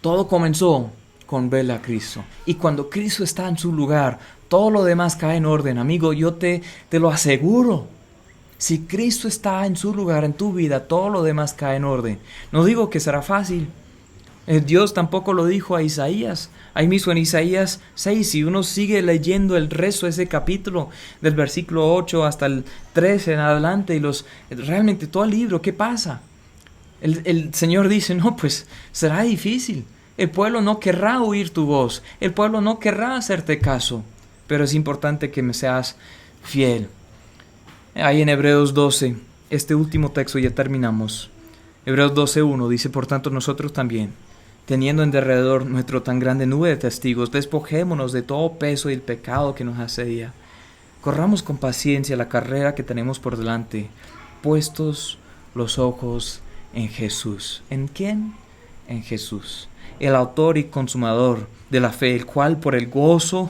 Todo comenzó con ver a Cristo. Y cuando Cristo está en su lugar, todo lo demás cae en orden. Amigo, yo te lo aseguro. Si Cristo está en su lugar en tu vida, todo lo demás cae en orden. No digo que será fácil. Dios tampoco lo dijo a Isaías. Ahí mismo en Isaías 6, si uno sigue leyendo el resto de ese capítulo, del versículo 8 hasta el 13 en adelante, realmente todo el libro, ¿qué pasa? El Señor dice, no, pues será difícil. El pueblo no querrá oír tu voz. El pueblo no querrá hacerte caso. Pero es importante que me seas fiel. Ahí en Hebreos 12, este último texto, ya terminamos. Hebreos 12:1 dice, por tanto nosotros también, teniendo en derredor nuestro tan grande nube de testigos, despojémonos de todo peso y el pecado que nos asedia. Corramos con paciencia la carrera que tenemos por delante, puestos los ojos en Jesús. ¿En quién? En Jesús, el autor y consumador de la fe, el cual por el gozo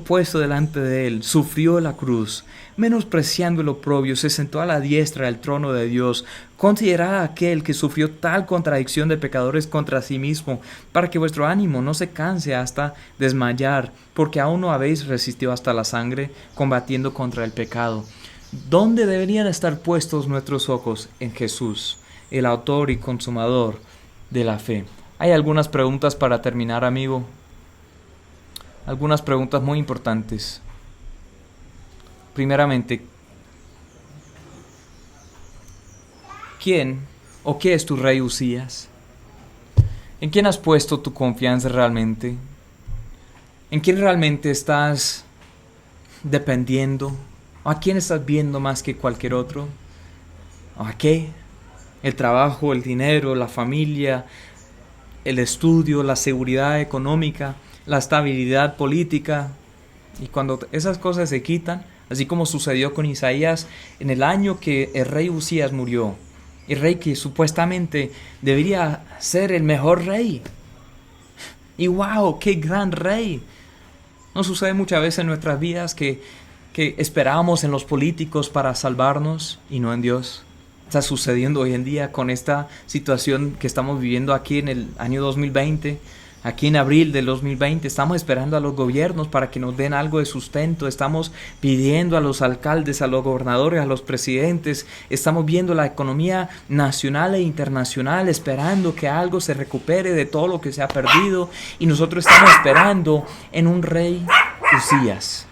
puesto delante de él, sufrió la cruz, menospreciando el oprobio, se sentó a la diestra del trono de Dios. Considerad a aquel que sufrió tal contradicción de pecadores contra sí mismo, para que vuestro ánimo no se canse hasta desmayar, porque aún no habéis resistido hasta la sangre, combatiendo contra el pecado. ¿Dónde deberían estar puestos nuestros ojos? En Jesús, el autor y consumador de la fe. Hay algunas preguntas para terminar, amigo. Algunas preguntas muy importantes. Primeramente, ¿quién o qué es tu rey Usías? ¿En quién has puesto tu confianza realmente? ¿En quién realmente estás dependiendo? ¿A quién estás viendo más que cualquier otro? ¿A qué? ¿El trabajo, el dinero, la familia, el estudio, la seguridad económica, la estabilidad política? Y cuando esas cosas se quitan, así como sucedió con Isaías en el año que el rey Usías murió, el rey que supuestamente debería ser el mejor rey, y wow, qué gran rey. Nos sucede muchas veces en nuestras vidas que esperamos en los políticos para salvarnos y no en Dios. Está sucediendo hoy en día con esta situación que estamos viviendo aquí en el año 2020. Aquí en abril del 2020 estamos esperando a los gobiernos para que nos den algo de sustento. Estamos pidiendo a los alcaldes, a los gobernadores, a los presidentes. Estamos viendo la economía nacional e internacional, esperando que algo se recupere de todo lo que se ha perdido. Y nosotros estamos esperando en un rey Usías.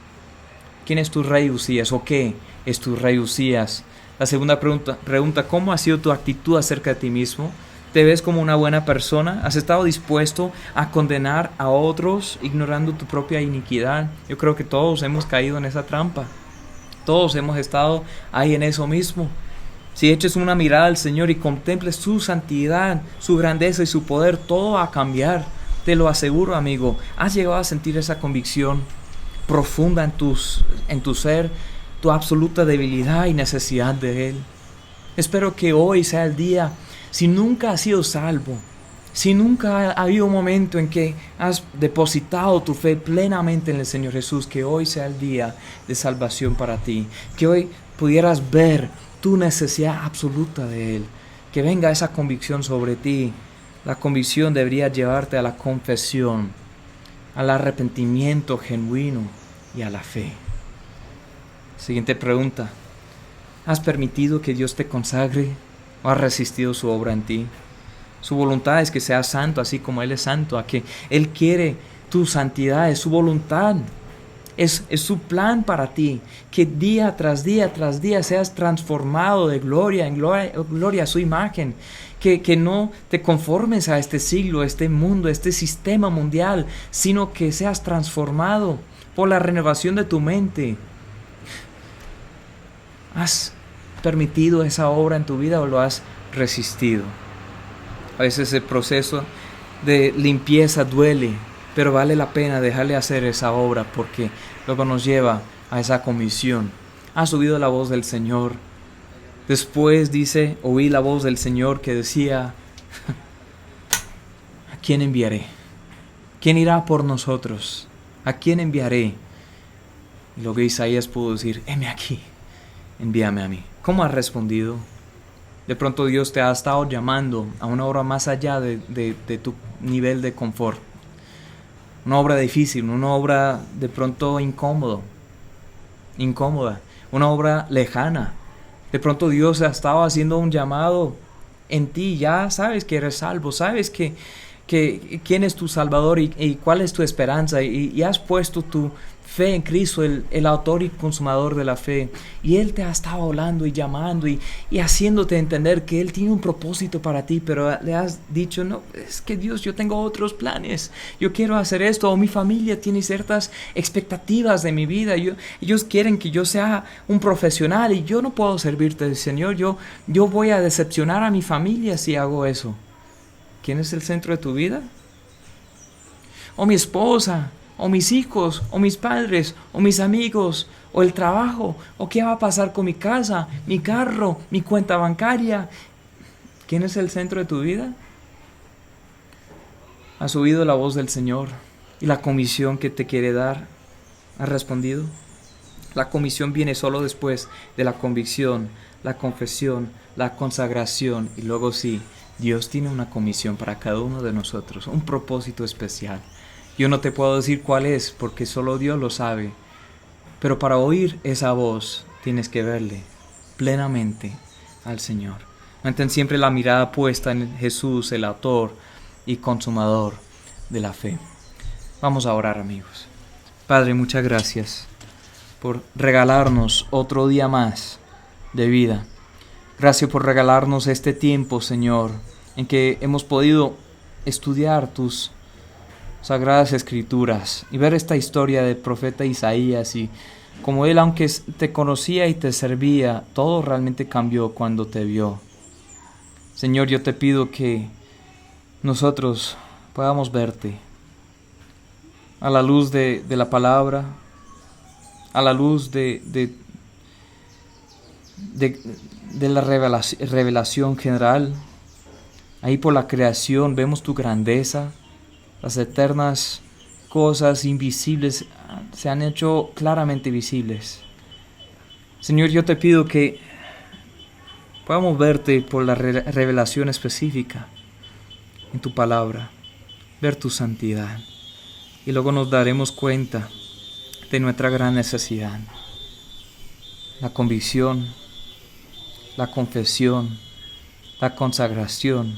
¿Quién es tu rey Usías? ¿O qué es tu rey Usías? La segunda pregunta, ¿cómo ha sido tu actitud acerca de ti mismo? ¿Te ves como una buena persona? ¿Has estado dispuesto a condenar a otros ignorando tu propia iniquidad? Yo creo que todos hemos caído en esa trampa. Todos hemos estado ahí en eso mismo. Si eches una mirada al Señor y contemples su santidad, su grandeza y su poder, todo va a cambiar. Te lo aseguro, amigo. ¿Has llegado a sentir esa convicción? profunda en tu ser, tu absoluta debilidad y necesidad de Él. Espero que hoy sea el día, si nunca has sido salvo, si nunca ha habido un momento en que has depositado tu fe plenamente en el Señor Jesús, que hoy sea el día de salvación para ti, que hoy pudieras ver tu necesidad absoluta de Él, que venga esa convicción sobre ti. La convicción debería llevarte a la confesión, al arrepentimiento genuino y a la fe. Siguiente pregunta. ¿Has permitido que Dios te consagre o has resistido su obra en ti? Su voluntad es que seas santo así como Él es santo, a que Él quiere tu santidad, es su voluntad, es su plan para ti, que día tras día tras día seas transformado de gloria en gloria a su imagen, que no te conformes a este siglo, a este mundo, a este sistema mundial, sino que seas transformado por la renovación de tu mente. ¿Has permitido esa obra en tu vida o lo has resistido? A veces el proceso de limpieza duele, pero vale la pena dejarle hacer esa obra porque luego nos lleva a esa comisión. ¿Has oído la voz del Señor? Después dice, oí la voz del Señor que decía, ¿a quién enviaré? ¿Quién irá por nosotros? ¿A quién enviaré? Y luego Isaías pudo decir, heme aquí, envíame a mí. ¿Cómo has respondido? De pronto Dios te ha estado llamando a una obra más allá de tu nivel de confort. Una obra difícil, una obra de pronto incómoda, una obra lejana. De pronto Dios ha estado haciendo un llamado en ti. Ya sabes que eres salvo, sabes que quién es tu Salvador y cuál es tu esperanza. Y has puesto tu fe en Cristo, el autor y consumador de la fe. Y Él te ha estado hablando y llamando y haciéndote entender que Él tiene un propósito para ti, pero le has dicho, no, es que Dios, yo tengo otros planes, yo quiero hacer esto, o mi familia tiene ciertas expectativas de mi vida, ellos quieren que yo sea un profesional y yo no puedo servirte, Señor, yo voy a decepcionar a mi familia si hago eso. ¿Quién es el centro de tu vida? O mi esposa, o mis hijos, o mis padres, o mis amigos, o el trabajo, o qué va a pasar con mi casa, mi carro, mi cuenta bancaria. ¿Quién es el centro de tu vida? ¿Has oído la voz del Señor y la comisión que te quiere dar? ¿Has respondido? La comisión viene solo después de la convicción, la confesión, la consagración y luego sí, Dios tiene una comisión para cada uno de nosotros, un propósito especial. Yo no te puedo decir cuál es, porque solo Dios lo sabe. Pero para oír esa voz, tienes que verle plenamente al Señor. Mantén siempre la mirada puesta en Jesús, el autor y consumador de la fe. Vamos a orar, amigos. Padre, muchas gracias por regalarnos otro día más de vida. Gracias por regalarnos este tiempo, Señor, en que hemos podido estudiar tus Sagradas Escrituras y ver esta historia del profeta Isaías y como él, aunque te conocía y te servía, todo realmente cambió cuando te vio. Señor, yo te pido que nosotros podamos verte a la luz de la palabra, a la luz de la revelación general. Ahí por la creación vemos tu grandeza. Las eternas cosas invisibles se han hecho claramente visibles. Señor, yo te pido que podamos verte por la revelación específica en tu palabra, ver tu santidad, y luego nos daremos cuenta de nuestra gran necesidad. La convicción, la confesión, la consagración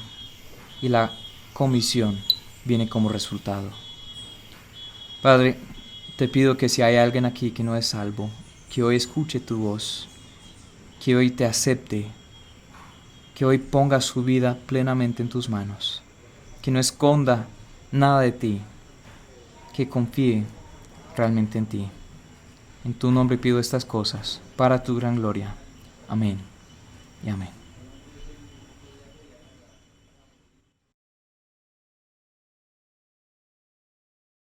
y la comisión viene como resultado. Padre, te pido que si hay alguien aquí que no es salvo, que hoy escuche tu voz, que hoy te acepte, que hoy ponga su vida plenamente en tus manos, que no esconda nada de ti, que confíe realmente en ti. En tu nombre pido estas cosas, para tu gran gloria. Amén y amén.